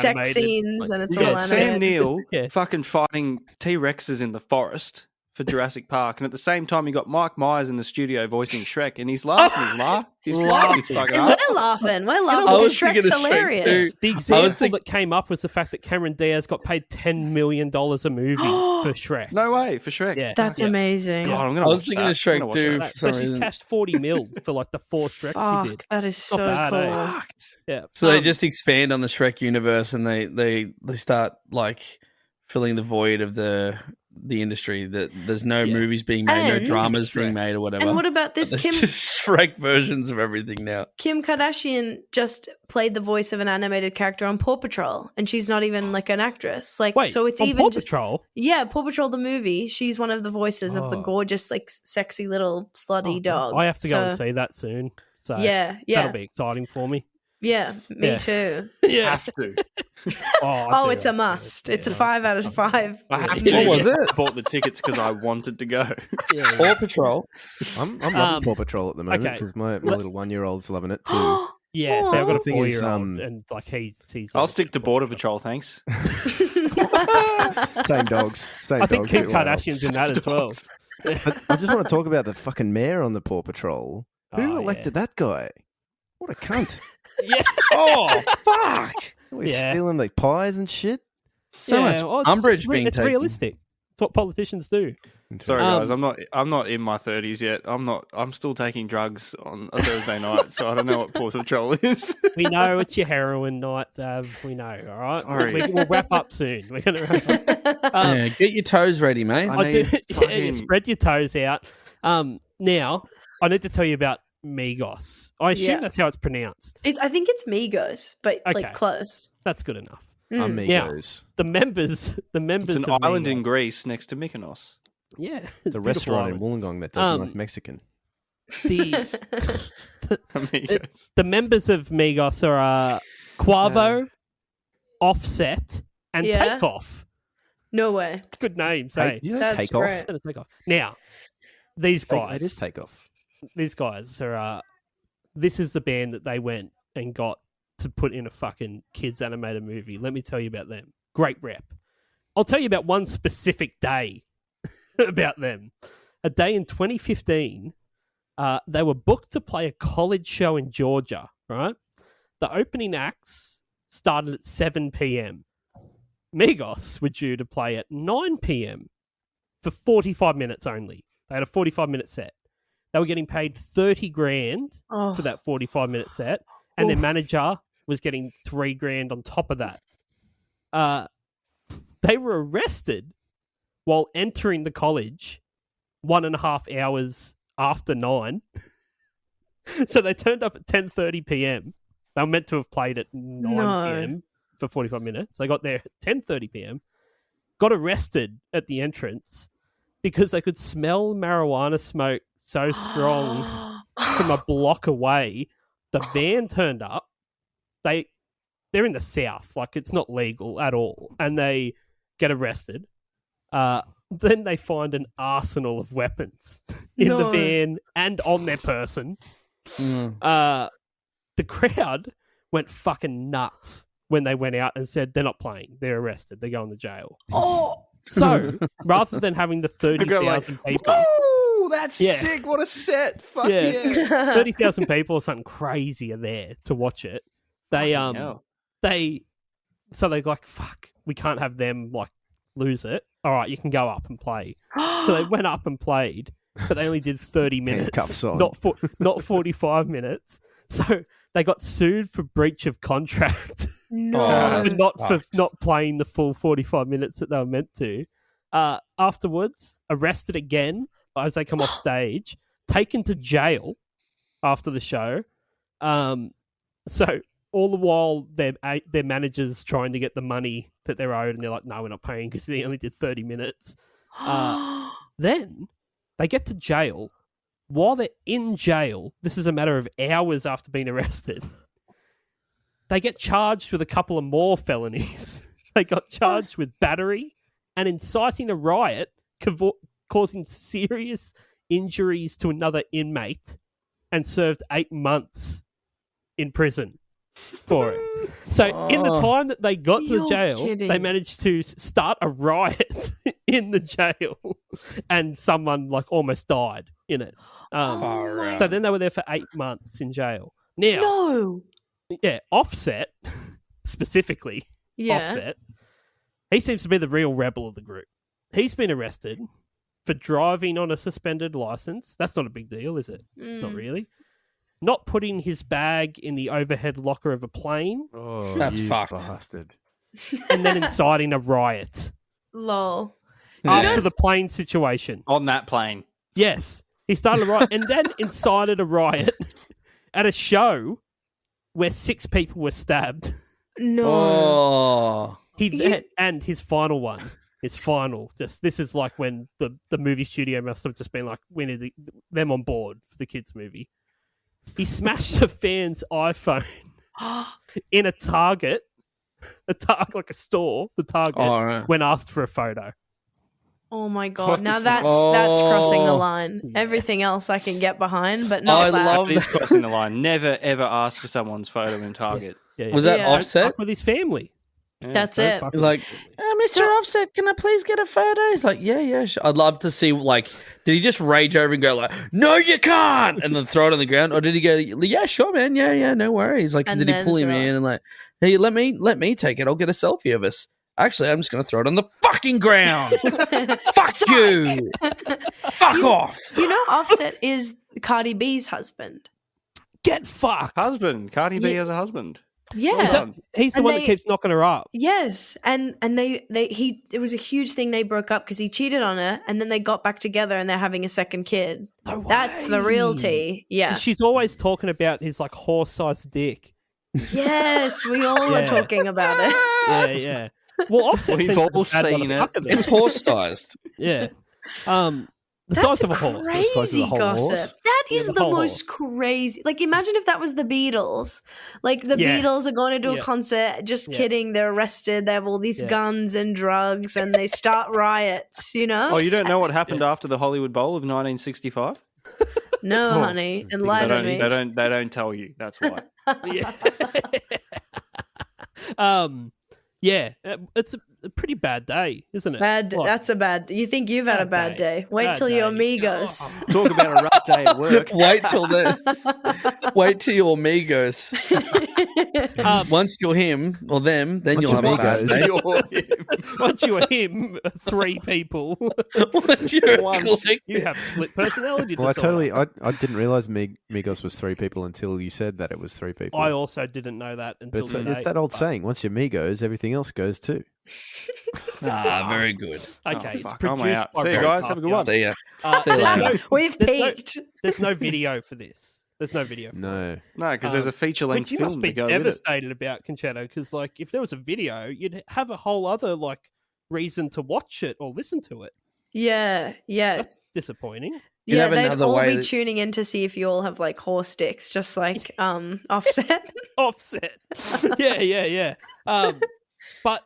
Speaker 3: animated.
Speaker 8: scenes, and it's all animated.
Speaker 6: Sam Neill fucking fighting T-Rexes in the forest for Jurassic Park, and at the same time you got Mike Myers in the studio voicing Shrek, and he's laughing, he's laughing his fucking ass.
Speaker 8: We're laughing because Shrek's hilarious.
Speaker 3: The example that came up was the fact that Cameron Diaz got paid $10 million a movie for Shrek.
Speaker 6: No way, for Shrek.
Speaker 3: Yeah.
Speaker 8: That's amazing.
Speaker 6: God, I was thinking
Speaker 5: of Shrek too.
Speaker 3: So she's cashed $40 million for like the 4 Shrek she did.
Speaker 8: That is so
Speaker 3: bad,
Speaker 8: cool.
Speaker 3: eh? Yeah.
Speaker 5: So they just expand on the Shrek universe, and they start like filling the void of the industry, that there's no movies being made, no dramas being made or whatever.
Speaker 8: And what about this?
Speaker 5: There's
Speaker 8: Kim
Speaker 5: just Shrek versions of everything now.
Speaker 8: Kim Kardashian just played the voice of an animated character on Paw Patrol, and she's not even like an actress. Like,
Speaker 3: wait,
Speaker 8: so it's
Speaker 3: on
Speaker 8: even
Speaker 3: Paw
Speaker 8: just,
Speaker 3: Patrol.
Speaker 8: Yeah, Paw Patrol the movie. She's one of the voices of the gorgeous, like, sexy little slutty dog.
Speaker 3: I have to go and see that soon. So
Speaker 8: yeah,
Speaker 3: that'll be exciting for me.
Speaker 8: Yeah, me too.
Speaker 3: Yeah,
Speaker 6: have to.
Speaker 8: It's a must. It's a 5 out of 5.
Speaker 6: I have to.
Speaker 5: What was it?
Speaker 6: I bought the tickets because I wanted to go.
Speaker 5: Paw Patrol.
Speaker 4: I'm loving Paw Patrol at the moment because my little 1-year-old's loving it too.
Speaker 3: Yeah, so I've got a
Speaker 4: thing is,
Speaker 3: 4-year-old, and like he's
Speaker 6: I'll stick to Border Patrol, thanks.
Speaker 4: Same dogs.
Speaker 3: I think Kim Kardashian's in that as well.
Speaker 4: I just want to talk about the fucking mayor on the Paw Patrol. Who elected that guy? What a cunt.
Speaker 3: Yeah.
Speaker 5: Oh, fuck.
Speaker 4: We're stealing like pies and shit.
Speaker 5: So much umbrage being
Speaker 3: it's
Speaker 5: taken.
Speaker 3: realistic. It's what politicians do.
Speaker 6: Sorry guys, I'm not in my 30s yet. I'm still taking drugs on a Thursday night, so I don't know what Paw Patrol is.
Speaker 3: We know it's your heroin night, we know, all right?
Speaker 6: Sorry.
Speaker 3: We'll wrap up soon. We're going to wrap up.
Speaker 5: Get your toes ready, mate.
Speaker 3: Spread your toes out. Now, I need to tell you about Migos. I assume that's how it's pronounced.
Speaker 8: I think it's Migos, but like close.
Speaker 3: That's good enough.
Speaker 4: Amigos.
Speaker 3: Now, the members.
Speaker 6: It's an
Speaker 3: of
Speaker 6: island
Speaker 3: Migos,
Speaker 6: in Greece next to Mykonos.
Speaker 3: Yeah,
Speaker 4: it's a restaurant in Wollongong that does nice Mexican.
Speaker 3: The
Speaker 6: Amigos.
Speaker 3: the members of Migos are Quavo, Offset, and Takeoff.
Speaker 8: No way.
Speaker 3: It's good names, eh?
Speaker 8: That's
Speaker 4: Takeoff?
Speaker 8: great.
Speaker 3: Takeoff. Now, these guys.
Speaker 4: It is Takeoff.
Speaker 3: These guys are. This is the band that they went and got to put in a fucking kids animated movie. Let me tell you about them. Great rep. I'll tell you about one specific day about them. A day in 2015, they were booked to play a college show in Georgia, right? The opening acts started at 7 p.m. Migos were due to play at 9 p.m. for 45 minutes only. They had a 45-minute set. They were getting paid $30,000 for that 45-minute set, and their manager was getting $3,000 on top of that. They were arrested while entering the college 1.5 hours after 9. So they turned up at 10:30 p.m. They were meant to have played at 9 p.m. for 45 minutes. They got there at 10:30 p.m. Got arrested at the entrance because they could smell marijuana smoke so strong from a block away. The van turned up. They're in the South, like it's not legal at all, and they get arrested. Then they find an arsenal of weapons in the van and on their person. The crowd went fucking nuts when they went out and said they're not playing. They're arrested. They're going to jail. So rather than having the 30,000 people,
Speaker 6: whoa, that's sick! What a set! Fuck yeah.
Speaker 3: 30,000 people or something crazy are there to watch it. They like, fuck, we can't have them like lose it. All right, you can go up and play. So they went up and played, but they only did 30 minutes, not 45 minutes. So they got sued for breach of contract. Not playing the full 45 minutes that they were meant to. Afterwards, arrested again as they come off stage, taken to jail after the show. So all the while, their managers trying to get the money that they're owed, and they're like, "No, we're not paying because they only did 30 minutes." Then they get to jail. While they're in jail, this is a matter of hours after being arrested. They get charged with a couple of more felonies. They got charged with battery and inciting a riot, causing serious injuries to another inmate, and served 8 months in prison for it. So in the time that they got to the jail, they managed to start a riot in the jail, and someone like almost died in it. So then they were there for 8 months in jail. Now, Offset specifically. Offset. He seems to be the real rebel of the group. He's been arrested for driving on a suspended license. That's not a big deal, is it? Not really. Not putting his bag in the overhead locker of a plane.
Speaker 4: Oh,
Speaker 5: that's
Speaker 4: you
Speaker 5: fucked.
Speaker 4: Bastard.
Speaker 3: And then inciting a riot.
Speaker 8: Lol.
Speaker 3: After the plane situation.
Speaker 6: On that plane.
Speaker 3: Yes. He started a riot and then incited a riot at a show where 6 people were stabbed.
Speaker 8: No.
Speaker 3: And his final one. This is like when the movie studio must have just been like, we need them on board for the kids' movie. He smashed a fan's iPhone in a Target, like a store, the Target, when asked for a photo.
Speaker 8: Oh my God. Now that's crossing the line. Yeah. Everything else I can get behind, but not that.
Speaker 6: I love this crossing the line. Never, ever ask for someone's photo in Target.
Speaker 5: Was that Offset?
Speaker 3: With his family.
Speaker 8: Yeah, that's it.
Speaker 5: He's like, Mr. Offset, can I please get a photo? He's like, yeah, sure. I'd love to see, like, did he just rage over and go like, no, you can't, and then throw it on the ground? Or did he go, yeah, sure, man, yeah, no worries. Like, and did he pull him in and like, hey, let me take it. I'll get a selfie of us. Actually, I'm just going to throw it on the fucking ground. Fuck you. Fuck off.
Speaker 8: You know, Offset is Cardi B's husband.
Speaker 3: Get fucked.
Speaker 6: Husband. Cardi B has a husband.
Speaker 8: Yeah,
Speaker 3: he's the one that keeps knocking her up.
Speaker 8: Yes, and it was a huge thing. They broke up because he cheated on her, and then they got back together, and they're having a second kid. No way. That's the real tea. Yeah,
Speaker 3: she's always talking about his like horse-sized dick.
Speaker 8: Yes, we all are talking about it.
Speaker 3: Yeah. Well, Offset
Speaker 6: we've all seen it.
Speaker 5: It's horse-sized.
Speaker 3: Yeah. The size of a horse.
Speaker 8: Crazy gossip. That is the most crazy. Like, imagine if that was the Beatles. Like, the Beatles are going to do a concert. Just kidding. They're arrested. They have all these guns and drugs, and they start riots, you know?
Speaker 6: Oh, you don't know what happened after the Hollywood Bowl of 1965?
Speaker 8: No, honey. Enlighten me.
Speaker 6: They don't tell you. That's why.
Speaker 3: Yeah, it's a pretty bad day, isn't it?
Speaker 8: That's a bad. You think you've had a bad day? Wait till your Migos.
Speaker 6: Talk about a rough day at work.
Speaker 5: Wait till your Migos. Once you're him or them, then you'll have a bad day.
Speaker 3: Once you're him, 3 people.
Speaker 5: Once you're
Speaker 3: you have split personality
Speaker 4: disorder.
Speaker 3: Well,
Speaker 4: I didn't realize Migos was 3 people until you said that it was 3 people.
Speaker 3: I also didn't know that until today.
Speaker 4: It's that old saying: once you're Migos, everything else goes too.
Speaker 5: Very good.
Speaker 3: Okay, it's produced by
Speaker 6: See you guys. Have a good one.
Speaker 5: See ya. See you later.
Speaker 8: We've peaked.
Speaker 3: There's no video for this. There's no video.
Speaker 4: No,
Speaker 6: because there's a feature-length film.
Speaker 3: You must be devastated about Concetta, because like if there was a video, you'd have a whole other like reason to watch it or listen to it.
Speaker 8: Yeah.
Speaker 3: That's disappointing.
Speaker 8: Yeah, they'd all be tuning in to see if you all have like horse dicks, just like Offset.
Speaker 3: Offset. Yeah. But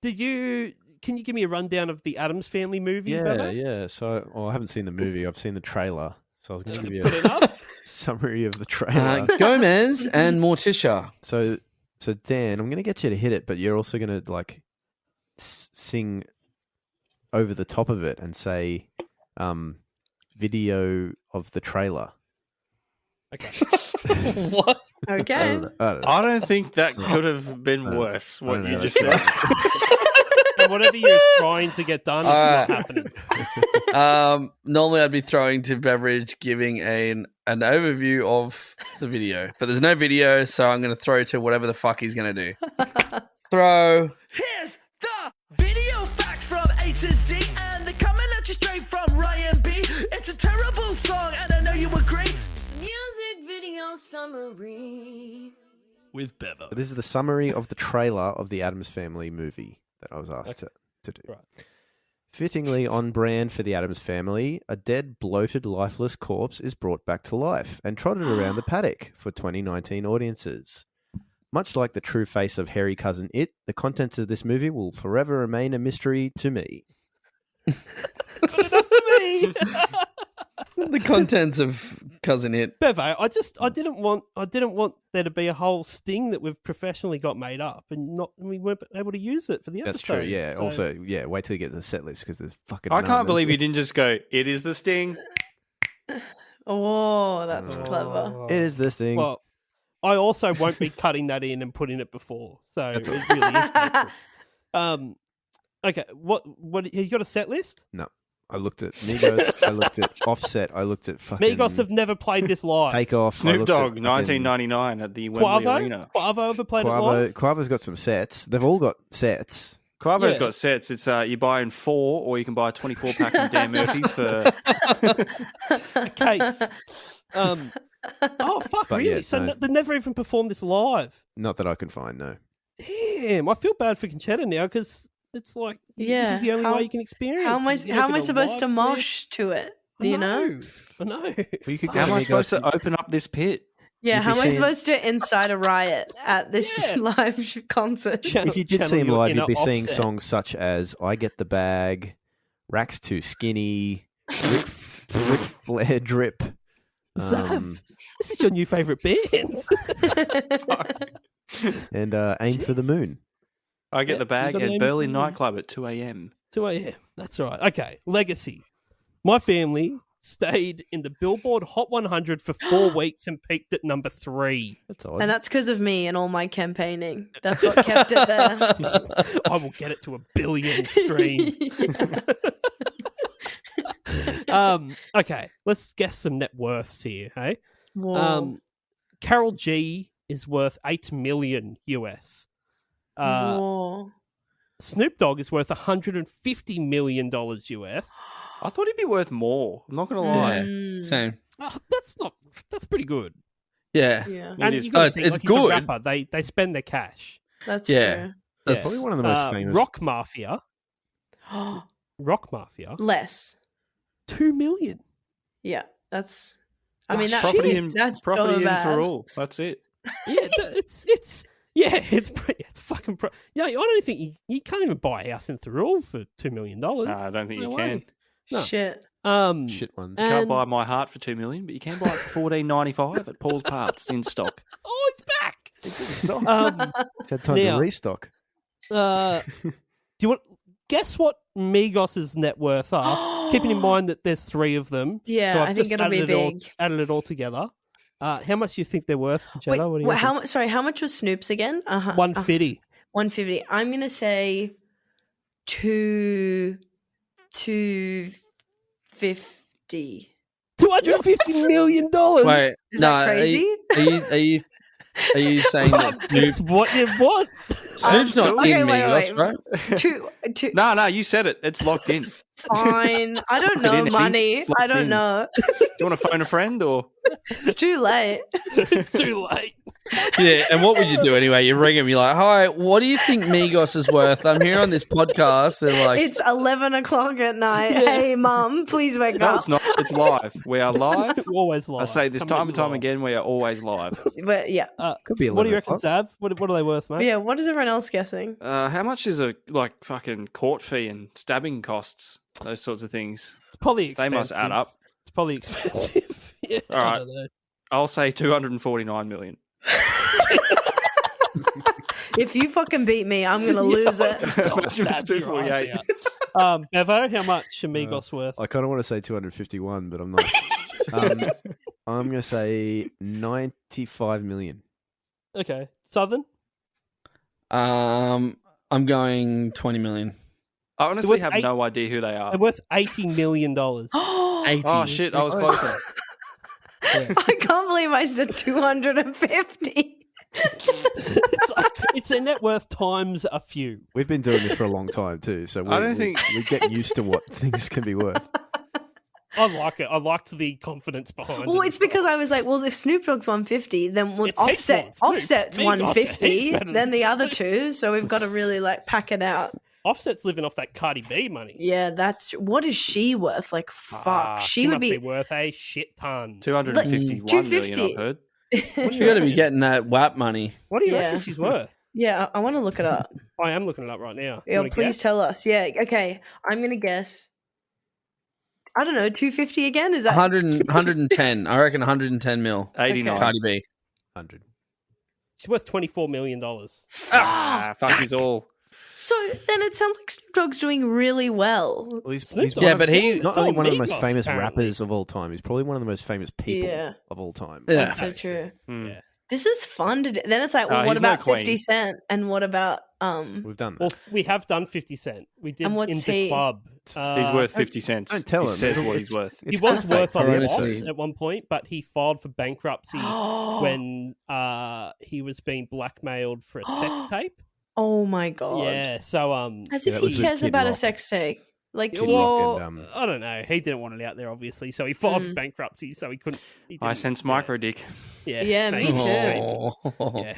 Speaker 3: can you give me a rundown of the Addams Family movie?
Speaker 4: Yeah. So, I haven't seen the movie. I've seen the trailer. So I was going to give you a summary of the trailer.
Speaker 5: Gomez and Morticia.
Speaker 4: So Dan, I'm going to get you to hit it, but you're also going to like sing over the top of it and say video of the trailer.
Speaker 3: Okay.
Speaker 5: What?
Speaker 8: Okay.
Speaker 6: I don't think that could have been worse, what you just said.
Speaker 3: And whatever you're trying to get done is not happening.
Speaker 5: Normally I'd be throwing to Beveridge giving an overview of the video, but there's no video, so I'm going to throw to whatever the fuck he's going to do. Throw.
Speaker 1: Here's the video facts from A to Z, and they're coming at you straight from Ryan B. It's a terrible song, and I know you agree. Music video.
Speaker 16: now summary.
Speaker 2: With Bevo.
Speaker 4: This is the summary of the trailer of the Addams Family movie that I was asked to do.
Speaker 3: Right.
Speaker 4: Fittingly on brand for the Addams Family, a dead, bloated, lifeless corpse is brought back to life and trotted around the paddock for 2019 audiences. Much like the true face of hairy cousin It, the contents of this movie will forever remain a mystery to me.
Speaker 5: The contents of Cousin It.
Speaker 3: Bevo, I didn't want there to be a whole sting that we've professionally got made up and we weren't able to use it for the episode.
Speaker 4: That's true, yeah.
Speaker 3: So...
Speaker 4: Also, yeah, wait till you get to the set list because there's fucking
Speaker 6: I can't believe you didn't just go, it is the sting.
Speaker 8: Oh, that's clever.
Speaker 4: It is this thing.
Speaker 3: Well, I also won't be cutting that in and putting it before. So it really is helpful. Okay, what you got a set list?
Speaker 4: No. I looked at Migos, I looked at Offset, I looked at fucking...
Speaker 3: Migos have never played this live.
Speaker 4: Takeoff.
Speaker 6: Snoop Dogg, 1999 at the Wembley Arena.
Speaker 3: Quavo ever played it live?
Speaker 4: Quavo's got some sets. They've all got sets.
Speaker 6: Quavo's got sets. It's you buy in 4 or you can buy a 24-pack from Dan Murphy's for...
Speaker 3: a case. Oh, fuck,
Speaker 4: But
Speaker 3: really?
Speaker 4: yeah,
Speaker 3: So
Speaker 4: no.
Speaker 3: they never even performed this live?
Speaker 4: Not that I can find, no.
Speaker 3: Damn, I feel bad for Concetta now because it's like, this is the only way you can experience.
Speaker 8: How am I supposed to mosh to it? You know?
Speaker 3: I know.
Speaker 6: How am I supposed to open up this pit?
Speaker 8: Yeah, how am I supposed to incite a riot at this live concert?
Speaker 4: If you did see him live, you'd be seeing songs such as I Get the Bag, Rack's Too Skinny, Rick Flair Drip.
Speaker 3: Zav, this is your new favourite band.
Speaker 4: And Aim for the Moon.
Speaker 6: I Get the Bag at Berlin nightclub at 2 a.m.
Speaker 3: 2 a.m. That's right. Okay, legacy. My family stayed in the Billboard Hot 100 for 4 weeks and peaked at number 3.
Speaker 4: That's odd.
Speaker 8: And that's because of me and all my campaigning. That's what kept it there.
Speaker 3: I will get it to 1 billion streams. Okay, let's guess some net worths here, hey?
Speaker 8: Whoa.
Speaker 3: KAROL G is worth $8 million US.
Speaker 8: Whoa.
Speaker 3: Snoop Dogg is worth $150 million US.
Speaker 6: I thought he'd be worth more. I'm not going to lie.
Speaker 5: Same.
Speaker 3: Oh, that's pretty good.
Speaker 5: Yeah.
Speaker 3: And
Speaker 6: It is.
Speaker 3: you gotta
Speaker 5: It's
Speaker 3: think, like, he's
Speaker 5: good.
Speaker 3: a rapper. They spend their cash.
Speaker 8: That's
Speaker 5: Yeah.
Speaker 8: true.
Speaker 4: That's probably one of the most famous.
Speaker 3: Rock Mafia. Rock Mafia.
Speaker 8: Less.
Speaker 3: $2 million.
Speaker 8: Yeah, that's... I mean, that's
Speaker 6: property
Speaker 8: that's
Speaker 6: property
Speaker 8: so
Speaker 6: in
Speaker 8: bad.
Speaker 6: for all. That's it.
Speaker 3: Yeah, it's fucking. Yeah, I don't think you can't even buy a house in Thurul for $2 million.
Speaker 6: No, I don't think you can.
Speaker 3: No.
Speaker 8: Shit.
Speaker 4: Shit ones.
Speaker 6: You can't buy my heart for $2 million, but you can buy it for $14.95 at Paul's Parts in stock.
Speaker 3: Oh, it's back.
Speaker 4: It's had time to restock.
Speaker 3: Do you want guess what Migos' net worth are? Keeping in mind that there's 3 of them.
Speaker 8: Yeah,
Speaker 3: so I've
Speaker 8: I think
Speaker 3: just
Speaker 8: it'll be big.
Speaker 3: Added it all together. How much do you think they're worth, Jenna?
Speaker 8: Wait,
Speaker 3: What do you
Speaker 8: how much? Sorry, how much was Snoop's again?
Speaker 3: 150.
Speaker 8: 150. I'm gonna say $250.
Speaker 3: $250 million.
Speaker 5: Wait,
Speaker 8: Is that crazy?
Speaker 5: Are you saying that Snoop?
Speaker 3: It's what you want.
Speaker 5: Snoop's not
Speaker 8: Okay,
Speaker 5: in
Speaker 8: wait,
Speaker 5: Migos,
Speaker 8: wait.
Speaker 5: right?
Speaker 8: Two.
Speaker 6: No, you said it. It's locked in.
Speaker 8: Fine. I don't
Speaker 6: Lock it
Speaker 8: know
Speaker 6: in, Eddie.
Speaker 8: money.
Speaker 6: It's locked
Speaker 8: I don't
Speaker 6: in.
Speaker 8: know.
Speaker 6: Do you want to phone a friend or?
Speaker 8: It's too late.
Speaker 3: It's too late.
Speaker 5: Yeah, and what would you do anyway? You ring him, you're like, hi, what do you think Migos is worth? I'm here on this podcast. They're like...
Speaker 8: It's 11 o'clock at night. Hey, Mum, please wake
Speaker 6: No,
Speaker 8: up.
Speaker 6: it's not. It's live. We are live.
Speaker 3: We're always live.
Speaker 6: I say this
Speaker 3: Come
Speaker 6: time
Speaker 3: in
Speaker 6: and time
Speaker 3: live.
Speaker 6: again. We are always live.
Speaker 8: But yeah.
Speaker 4: Could be
Speaker 3: What do you
Speaker 4: 11
Speaker 3: reckon, Zav? What are they worth, mate?
Speaker 8: Yeah, what is everyone else guessing?
Speaker 6: How much is a fucking court fee and stabbing costs? Those sorts of things.
Speaker 3: It's probably
Speaker 6: They
Speaker 3: expensive.
Speaker 6: must add up.
Speaker 3: It's probably expensive. Yeah,
Speaker 6: All
Speaker 3: I
Speaker 6: right.
Speaker 3: don't know.
Speaker 6: I'll say 249 million.
Speaker 8: If you fucking beat me, I'm going to lose it.
Speaker 6: Imagine it's 248.
Speaker 3: Bevo, how much are Migos worth?
Speaker 4: I kind of want to say 251, but I'm not. I'm going to say 95 million.
Speaker 3: Okay. Southern?
Speaker 5: I'm going 20 million.
Speaker 6: I honestly have no idea who they are.
Speaker 3: They're worth $80 million.
Speaker 5: 80.
Speaker 6: Oh, shit. I was closer.
Speaker 8: I can't believe I said 250.
Speaker 3: It's a net worth times a few.
Speaker 4: We've been doing this for a long time too, so
Speaker 6: I don't think-
Speaker 4: we get used to what things can be worth.
Speaker 3: I like it. I liked the confidence behind it.
Speaker 8: Well, it's because I was like, well, if Snoop Dogg's 150, then Offset's
Speaker 3: Big
Speaker 8: 150,
Speaker 3: Offset.
Speaker 8: then the other two. So we've got to really like pack it out.
Speaker 3: Offset's living off that Cardi B money.
Speaker 8: Yeah, what is she worth? Like, fuck, she would
Speaker 3: must be worth a shit ton.
Speaker 6: 251 million, I've heard.
Speaker 5: She got to be getting that WAP money.
Speaker 3: What do you reckon she's worth?
Speaker 8: Yeah, I want to look it up.
Speaker 3: I am looking it up right now.
Speaker 8: Yeah, please tell us. Yeah, okay. I'm going to guess. I don't know, 250 again? Is that
Speaker 5: 110? I reckon 110 mil.
Speaker 6: 89.
Speaker 5: Cardi B.
Speaker 4: 100.
Speaker 3: She's worth $24 million.
Speaker 6: Fuck his all.
Speaker 8: So then it sounds like Snoop Dogg's doing really well.
Speaker 4: Well, he's
Speaker 5: but he's
Speaker 4: not only one of the most
Speaker 3: Migos,
Speaker 4: famous
Speaker 3: apparently.
Speaker 4: rappers of all time, he's probably one of the most famous people
Speaker 8: Yeah.
Speaker 4: of all time.
Speaker 5: Yeah.
Speaker 8: That's so true.
Speaker 3: Yeah.
Speaker 8: This is fun to do. Then it's like, well,
Speaker 6: Oh,
Speaker 8: what
Speaker 6: he's no
Speaker 8: about
Speaker 6: queen.
Speaker 8: 50 Cent? And what about
Speaker 4: We've done that.
Speaker 3: Well, we have done 50 Cent. We did
Speaker 8: And
Speaker 3: in
Speaker 8: what's
Speaker 3: the
Speaker 8: he?
Speaker 3: club.
Speaker 6: He's worth 50 cents.
Speaker 4: Don't tell
Speaker 6: he
Speaker 4: him.
Speaker 6: says
Speaker 4: It'll-
Speaker 6: what he's worth.
Speaker 3: He was worth a
Speaker 5: clickbait.
Speaker 3: lot
Speaker 5: Honestly.
Speaker 3: at one point, but he filed for bankruptcy when he was being blackmailed for a sex tape.
Speaker 8: Oh my god!
Speaker 3: Yeah, so
Speaker 8: As
Speaker 4: Yeah,
Speaker 8: if
Speaker 4: that was
Speaker 8: he
Speaker 4: with
Speaker 8: cares
Speaker 4: Kid
Speaker 8: about a
Speaker 4: Rock.
Speaker 8: sex tape. Like,
Speaker 4: Kid
Speaker 3: well,
Speaker 4: Rock and,
Speaker 3: I don't know. He didn't want it out there, obviously, so he filed for bankruptcy, so he couldn't. He
Speaker 6: I
Speaker 3: didn't-
Speaker 6: sense micro dick.
Speaker 3: Yeah,
Speaker 8: Yeah, me
Speaker 3: maybe.
Speaker 8: too.
Speaker 3: Yeah,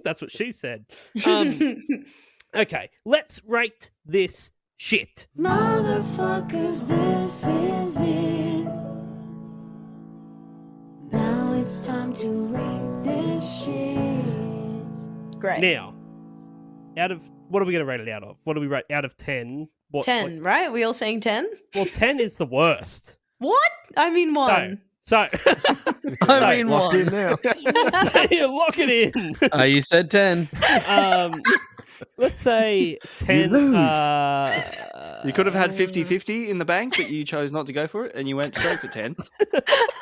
Speaker 3: that's what she said. Okay, let's rate this shit.
Speaker 16: Motherfuckers, this is it. Now it's time to rate this shit.
Speaker 8: Great.
Speaker 3: Now, out of what are we going to rate it out of? What do we rate out of 10?
Speaker 8: 10, right? We all saying 10?
Speaker 3: Well, 10 is the worst.
Speaker 8: What? I mean 1.
Speaker 3: So
Speaker 5: I mean,
Speaker 4: locked in
Speaker 5: one.
Speaker 4: now.
Speaker 3: you lock it in.
Speaker 5: You said 10.
Speaker 3: Let's say 10.
Speaker 6: You could have had 50-50 in the bank, but you chose not to go for it, and you went straight for 10.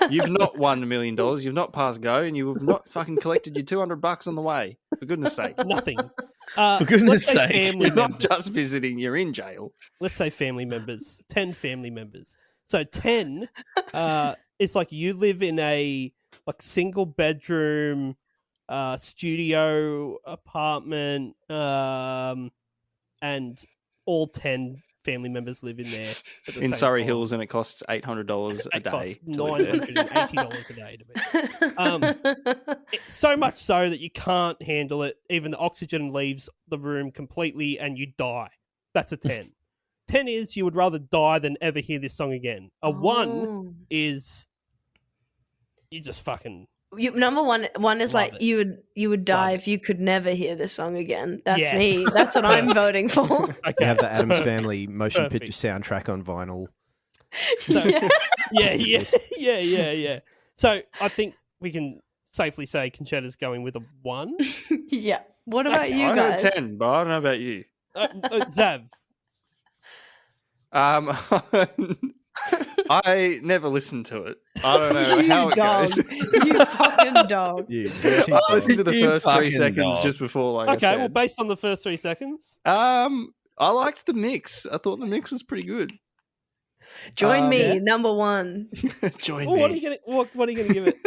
Speaker 6: You've not won $1 million. You've not passed go, and you have not fucking collected your $200 on the way. For goodness sake.
Speaker 3: Nothing.
Speaker 5: For goodness
Speaker 3: let's say
Speaker 5: sake.
Speaker 3: family
Speaker 6: You're not
Speaker 3: members.
Speaker 6: just visiting, you're in jail.
Speaker 3: Let's say family members. 10 family members. So 10 is like you live in a like single bedroom studio apartment, and all 10 family members live in there at the
Speaker 6: In
Speaker 3: same
Speaker 6: Surrey
Speaker 3: time.
Speaker 6: Hills, and it costs $800 a
Speaker 3: It
Speaker 6: day.
Speaker 3: costs
Speaker 6: to live there.
Speaker 3: $980 a day to me. It's so much so that you can't handle it. Even the oxygen leaves the room completely and you die. That's a 10. 10 is you would rather die than ever hear this song again. A 1 is you just fucking...
Speaker 8: Number one is
Speaker 3: Love
Speaker 8: like
Speaker 3: it.
Speaker 8: you would die if you could never hear this song again. That's me. That's what I'm voting for.
Speaker 4: You have the Addams Family motion
Speaker 3: Perfect.
Speaker 4: picture soundtrack on vinyl.
Speaker 3: So, yeah. So I think we can safely say Concetta's going with a 1.
Speaker 8: Yeah. What about
Speaker 3: Okay,
Speaker 8: you
Speaker 6: I
Speaker 8: guys?
Speaker 6: heard 10, but I don't know about you.
Speaker 3: Zav.
Speaker 6: I never listened to it. I don't know how it
Speaker 8: dog.
Speaker 6: goes.
Speaker 8: You fucking dog.
Speaker 6: I listened to the
Speaker 5: You
Speaker 6: first 3
Speaker 5: fucking
Speaker 6: seconds
Speaker 5: dog.
Speaker 6: just before, like I
Speaker 3: Okay,
Speaker 6: said.
Speaker 3: well, based on the first 3 seconds,
Speaker 6: I liked the mix. I thought the mix was pretty good.
Speaker 8: Join me,
Speaker 3: yeah.
Speaker 8: number 1.
Speaker 6: Join
Speaker 3: well,
Speaker 6: me.
Speaker 3: what are you gonna give it?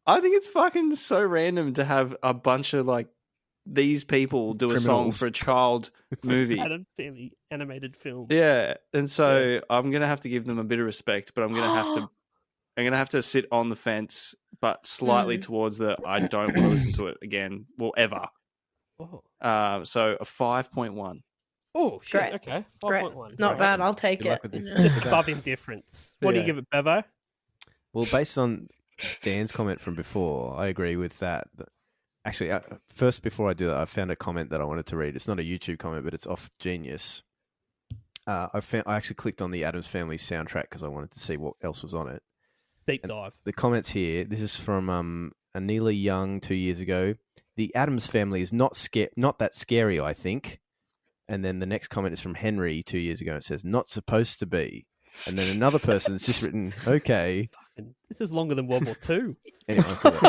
Speaker 6: I think it's fucking so random to have a bunch of like these people do a song
Speaker 4: Criminals.
Speaker 6: for a child movie.
Speaker 3: Addams Family animated film.
Speaker 6: Yeah, and so I'm gonna have to give them a bit of respect, but I'm gonna have to sit on the fence, but slightly towards the I don't want to listen to it again, well, ever.
Speaker 3: Oh,
Speaker 6: So a 5.1.
Speaker 3: oh shit.
Speaker 8: Great.
Speaker 3: Okay,
Speaker 8: Great.
Speaker 3: 5.1.
Speaker 8: Not bad. I'll take
Speaker 4: Good
Speaker 8: it.
Speaker 4: luck with this.
Speaker 3: Just above indifference. What do you
Speaker 6: Yeah.
Speaker 3: give it, Bevo?
Speaker 4: Well, based on Dan's comment from before, I agree with that. Actually, first, before I do that, I found a comment that I wanted to read. It's not a YouTube comment, but it's off Genius. I actually clicked on the Addams Family soundtrack because I wanted to see what else was on it.
Speaker 3: Deep
Speaker 4: And
Speaker 3: dive.
Speaker 4: the comments here, this is from Anila Young 2 years ago. The Addams Family is not that scary, I think. And then the next comment is from Henry 2 years ago. It says, not supposed to be. And then another person's just written, okay.
Speaker 3: This is longer than World War II.
Speaker 4: Anyway, I thought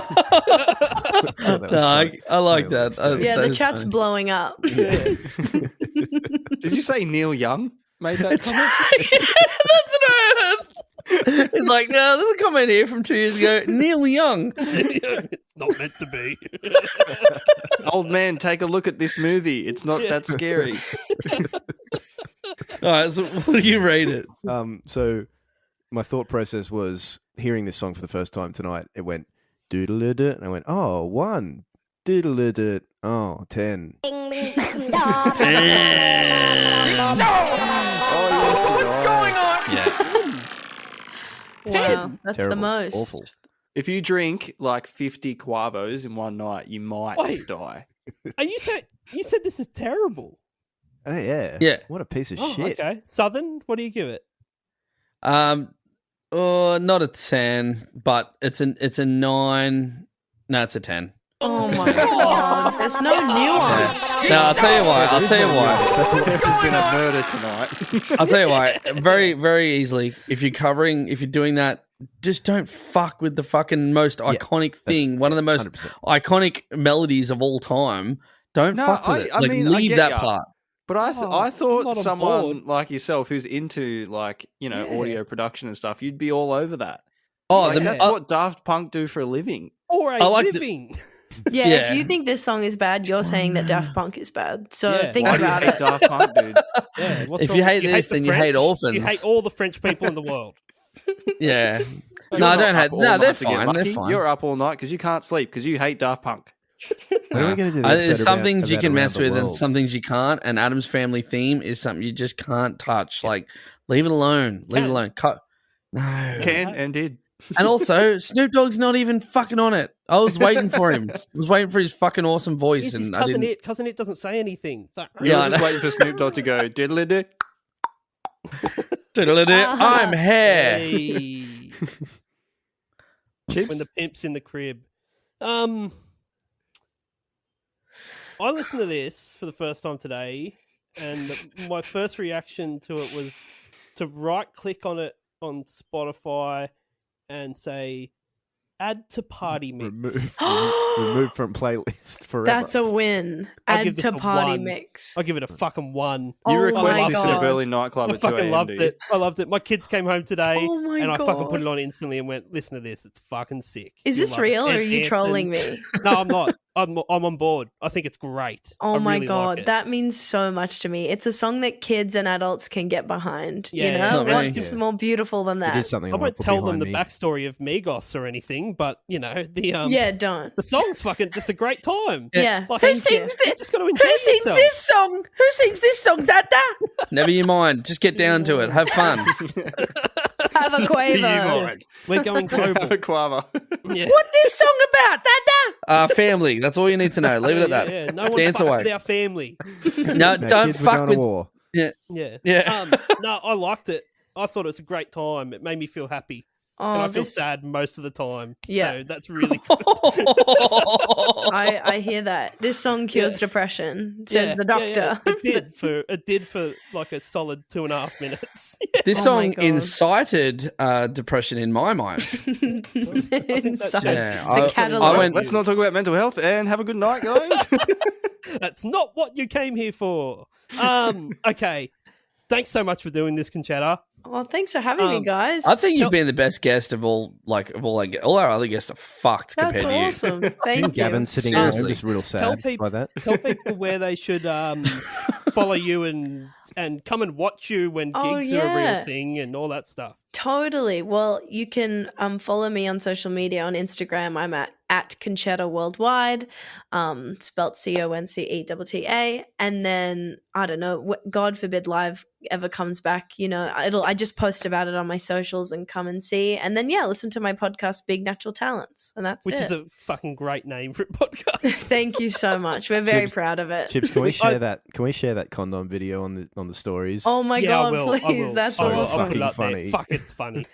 Speaker 4: that was
Speaker 5: No,
Speaker 4: funny.
Speaker 5: I like that.
Speaker 8: Yeah,
Speaker 5: That
Speaker 8: the
Speaker 5: is
Speaker 8: chat's
Speaker 5: funny.
Speaker 8: blowing up.
Speaker 6: Did you say Neil Young made that comment?
Speaker 5: That's what I heard. It's like, no, there's a comment here from 2 years ago. Neil Young.
Speaker 3: It's not meant to be.
Speaker 6: Old man, take a look at this movie. It's not that scary.
Speaker 5: All right, so what do you rate it?
Speaker 4: So my thought process was hearing this song for the first time tonight. It went doodle-doo, and I went, oh, 1, doodle-doo, oh, 10.
Speaker 16: What's
Speaker 6: going on?
Speaker 5: Yeah.
Speaker 8: Wow, that's the
Speaker 4: Terrible.
Speaker 8: most.
Speaker 4: Awful.
Speaker 6: If you drink like 50 Quavos in one night, you might die.
Speaker 3: You said this is terrible.
Speaker 4: Oh, yeah.
Speaker 5: Yeah.
Speaker 4: What a piece of
Speaker 3: Oh,
Speaker 4: shit.
Speaker 3: okay. Southern, what do you give it?
Speaker 5: Not a 10, but it's a 9. No, it's a 10.
Speaker 8: Oh my god, there's no nuance.
Speaker 5: No, I'll tell you why.
Speaker 6: That's what has been a murder tonight.
Speaker 5: I'll tell you why. Very, very easily. If you're doing that, just don't fuck with the fucking most iconic thing. One of the most
Speaker 4: 100%.
Speaker 5: iconic melodies of all time. Don't fuck with it.
Speaker 6: I mean, I
Speaker 5: leave
Speaker 6: get
Speaker 5: that
Speaker 6: ya.
Speaker 5: part.
Speaker 6: But I
Speaker 3: I'm
Speaker 6: thought
Speaker 3: not on
Speaker 6: someone
Speaker 3: board.
Speaker 6: like yourself who's into audio production and stuff, you'd be all over that.
Speaker 5: Oh,
Speaker 6: Like, that's what Daft Punk do for a living.
Speaker 3: Or a
Speaker 5: I like
Speaker 3: living.
Speaker 8: Yeah,
Speaker 5: Yeah.
Speaker 8: if you think this song is bad, you're saying that Daft Punk is bad. So
Speaker 3: Yeah.
Speaker 8: think
Speaker 6: Why do you
Speaker 8: about
Speaker 6: hate
Speaker 8: it.
Speaker 6: Daft Punk, dude?
Speaker 3: Yeah, what's
Speaker 5: If
Speaker 3: wrong?
Speaker 5: you hate this,
Speaker 3: the
Speaker 5: then you hate
Speaker 3: French?
Speaker 5: orphans.
Speaker 3: You hate all the French people in the world.
Speaker 5: Yeah.
Speaker 6: You're
Speaker 5: No, I
Speaker 6: not
Speaker 5: don't
Speaker 6: up
Speaker 5: hate.
Speaker 6: all
Speaker 5: No,
Speaker 6: night
Speaker 5: they're
Speaker 6: to get
Speaker 5: fine.
Speaker 6: lucky.
Speaker 5: They're fine.
Speaker 6: You're up all night because you can't sleep because you hate Daft Punk.
Speaker 4: What are we going to do?
Speaker 5: There's some things you
Speaker 4: about
Speaker 5: can
Speaker 4: around
Speaker 5: mess
Speaker 4: the
Speaker 5: with and
Speaker 4: world?
Speaker 5: some things you can't. And Addams Family theme is something you just can't touch. Like, leave it alone. Leave it alone. No.
Speaker 6: Can and did.
Speaker 5: And also, Snoop Dogg's not even fucking on it. I was waiting for him. I was waiting for his fucking awesome voice.
Speaker 3: Yes, his
Speaker 5: And I
Speaker 3: cousin
Speaker 5: didn't.
Speaker 3: It. Cousin It doesn't say anything. So,
Speaker 6: You're
Speaker 5: I
Speaker 6: just
Speaker 5: know.
Speaker 6: waiting for Snoop Dogg to go diddly-dee.
Speaker 5: I'm here.
Speaker 3: Hey.
Speaker 6: Chips?
Speaker 3: When the pimp's in the crib. I listened to this for the first time today, and my first reaction to it was to right click on it on Spotify and say add to party mix.
Speaker 4: Remove from playlist forever.
Speaker 8: That's a win.
Speaker 3: I'll
Speaker 8: Add
Speaker 3: give
Speaker 8: to
Speaker 3: this a
Speaker 8: party
Speaker 3: 1.
Speaker 8: mix.
Speaker 3: I'll give it a fucking 1.
Speaker 6: You
Speaker 8: Oh
Speaker 6: request
Speaker 8: my
Speaker 6: this in a
Speaker 8: God.
Speaker 6: Berlin nightclub
Speaker 3: I
Speaker 6: at 2
Speaker 3: fucking
Speaker 6: a.m.
Speaker 3: loved
Speaker 6: do you?
Speaker 3: it. I loved it. My kids came home today,
Speaker 8: Oh my
Speaker 3: and I fucking
Speaker 8: God.
Speaker 3: put it on instantly and went, "Listen to this. It's fucking sick."
Speaker 8: Is
Speaker 3: You'll
Speaker 8: this
Speaker 3: love it.
Speaker 8: real or are
Speaker 3: There's
Speaker 8: you
Speaker 3: dancing.
Speaker 8: trolling me?
Speaker 3: No, I'm not. I'm on board. I think it's great.
Speaker 8: Oh
Speaker 3: I
Speaker 8: my
Speaker 3: really
Speaker 8: god,
Speaker 3: like it.
Speaker 8: that means so much to me. It's a song that kids and adults can get behind.
Speaker 3: Yeah,
Speaker 8: you
Speaker 3: yeah.
Speaker 8: know,
Speaker 5: Not really.
Speaker 8: what's more beautiful than that?
Speaker 4: It is something
Speaker 3: I
Speaker 4: I want
Speaker 3: won't
Speaker 4: to put
Speaker 3: tell them
Speaker 4: behind
Speaker 3: the
Speaker 4: me.
Speaker 3: backstory of Migos or anything, but you know the
Speaker 8: Yeah, don't.
Speaker 3: the song's fucking just a great time.
Speaker 8: Yeah.
Speaker 3: Like,
Speaker 8: Who
Speaker 3: you
Speaker 8: sings
Speaker 3: just got to enjoy yourself.
Speaker 5: song? Who sings this song, Dada? Never you mind. Just get down to it. Have fun.
Speaker 8: Have a quaver.
Speaker 3: We're going global.
Speaker 6: Have a quava.
Speaker 3: Yeah.
Speaker 5: What this song about, Dada? Family. That's all you need to know. Leave it at that.
Speaker 3: Yeah, no one
Speaker 5: Dance
Speaker 3: fucks
Speaker 5: away.
Speaker 3: with our family.
Speaker 5: No,
Speaker 4: No,
Speaker 5: don't
Speaker 4: kids were
Speaker 5: fuck
Speaker 4: going
Speaker 5: with.
Speaker 4: to war.
Speaker 5: Yeah.
Speaker 3: Yeah.
Speaker 5: Yeah.
Speaker 3: No, I liked it. I thought it was a great time. It made me feel happy. And I feel sad most of the time.
Speaker 8: Yeah.
Speaker 3: So that's really good.
Speaker 8: I hear that. This song cures depression, says the doctor.
Speaker 3: It did for like a solid 2.5 minutes.
Speaker 5: This
Speaker 8: Oh my
Speaker 5: song
Speaker 8: God.
Speaker 5: incited depression in my mind.
Speaker 8: Inside
Speaker 5: Yeah,
Speaker 8: the
Speaker 5: I
Speaker 8: catalog.
Speaker 5: went-
Speaker 6: Let's not talk about mental health and have a good night, guys.
Speaker 3: That's not what you came here for. Okay. Thanks so much for doing this, Concetta.
Speaker 8: Well, thanks for having me, guys.
Speaker 5: I think you've been the best guest of all. All our other guests are fucked
Speaker 8: That's
Speaker 5: compared to you.
Speaker 8: awesome. Thank you.
Speaker 4: Gavin sitting at home
Speaker 5: Seriously.
Speaker 4: just real
Speaker 3: Tell
Speaker 4: sad
Speaker 3: people,
Speaker 4: by that.
Speaker 3: tell people where they should follow you and come and watch you when
Speaker 8: Oh,
Speaker 3: gigs are a
Speaker 8: yeah.
Speaker 3: real thing and all that stuff.
Speaker 8: Totally. Well, you can follow me on social media on Instagram. I'm at Concetta Worldwide, spelt CONCETTA. And then I don't know, God forbid live ever comes back. You know, I just post about it on my socials and come and see. And then listen to my podcast, Big Natural Talents, and that's
Speaker 3: Which
Speaker 8: it.
Speaker 3: is a fucking great name for a podcast.
Speaker 8: Thank you so much. We're very
Speaker 4: Chips-
Speaker 8: proud of it.
Speaker 4: Chips, can we share that? Can we share that condom video on the stories?
Speaker 8: Oh my
Speaker 3: Yeah, I
Speaker 8: God,
Speaker 3: will, I
Speaker 8: please!
Speaker 3: will.
Speaker 8: That's
Speaker 3: I will.
Speaker 8: awesome.
Speaker 3: I'll put it up
Speaker 4: Fucking
Speaker 3: there.
Speaker 4: funny.
Speaker 3: Fuck, it's funny.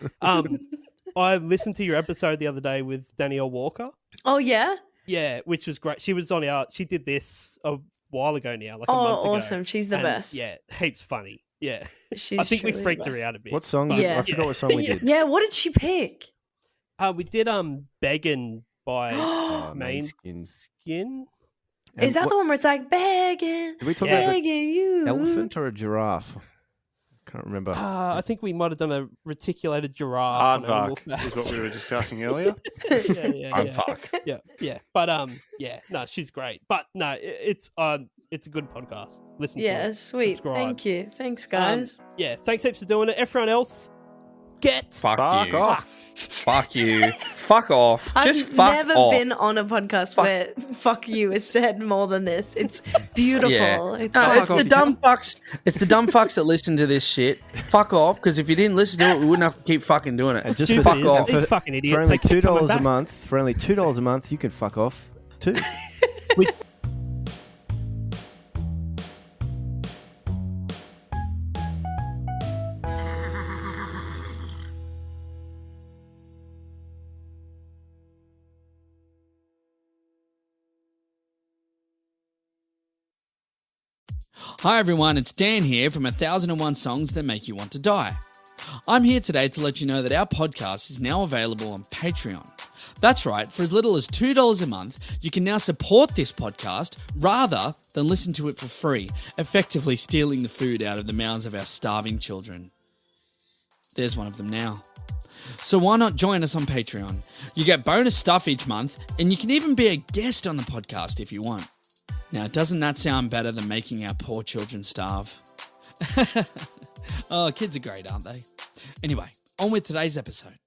Speaker 3: I listened to your episode the other day with Danielle Walker.
Speaker 8: Oh yeah.
Speaker 3: Yeah, which was great. She was on she did this a while ago now, like a
Speaker 8: Oh,
Speaker 3: month ago.
Speaker 8: awesome. She's the
Speaker 3: And,
Speaker 8: best.
Speaker 3: Yeah, heaps funny. Yeah.
Speaker 8: She's
Speaker 3: I think we
Speaker 8: truly the
Speaker 3: freaked her
Speaker 8: best.
Speaker 3: out a bit.
Speaker 4: What song?
Speaker 3: but-
Speaker 4: Did, I forgot what song we did.
Speaker 8: Yeah. What did she pick?
Speaker 3: We did Beggin' by
Speaker 4: Oh,
Speaker 3: Main
Speaker 4: Skin.
Speaker 3: Skin.
Speaker 8: Is that the one where it's like begging,
Speaker 4: Did we talk
Speaker 3: Yeah.
Speaker 4: about
Speaker 8: begging you?
Speaker 4: the elephant or a giraffe? Can't remember.
Speaker 3: I think we might have done a reticulated giraffe. on Animal
Speaker 6: Aardvark
Speaker 3: Facts.
Speaker 6: is what we were discussing earlier.
Speaker 3: yeah.
Speaker 5: Aardvark.
Speaker 3: Yeah. But no, she's great. But no, it's It's a good podcast. Listen
Speaker 8: Yeah,
Speaker 3: to it.
Speaker 8: sweet.
Speaker 3: Subscribe.
Speaker 8: Thank you. Thanks, guys.
Speaker 3: Yeah, thanks heaps for doing it. Everyone else,
Speaker 5: Fuck you.
Speaker 6: off.
Speaker 5: Fuck you. Fuck off. Just
Speaker 8: I've
Speaker 5: fuck
Speaker 8: never
Speaker 5: off.
Speaker 8: been on a podcast where "fuck you" is said more than this. It's beautiful.
Speaker 5: Yeah.
Speaker 8: It's
Speaker 5: No,
Speaker 8: awesome.
Speaker 5: it's the dumb fucks. It's the dumb fucks that listen to this shit. Fuck off, because if you didn't listen to it, we wouldn't have to keep fucking doing it.
Speaker 4: And just
Speaker 3: Stupid
Speaker 4: for,
Speaker 3: idiots.
Speaker 5: fuck off.
Speaker 3: These fucking idiots.
Speaker 4: For only
Speaker 3: They keep coming
Speaker 4: $2 a
Speaker 3: back.
Speaker 4: month, you can fuck off too.
Speaker 1: Hi everyone, it's Dan here from 1001 Songs That Make You Want to Die. I'm here today to let you know that our podcast is now available on Patreon. That's right, for as little as $2 a month, you can now support this podcast rather than listen to it for free, effectively stealing the food out of the mouths of our starving children. There's one of them now. So why not join us on Patreon? You get bonus stuff each month, and you can even be a guest on the podcast if you want. Now, doesn't that sound better than making our poor children starve? Oh, kids are great, aren't they? Anyway, on with today's episode.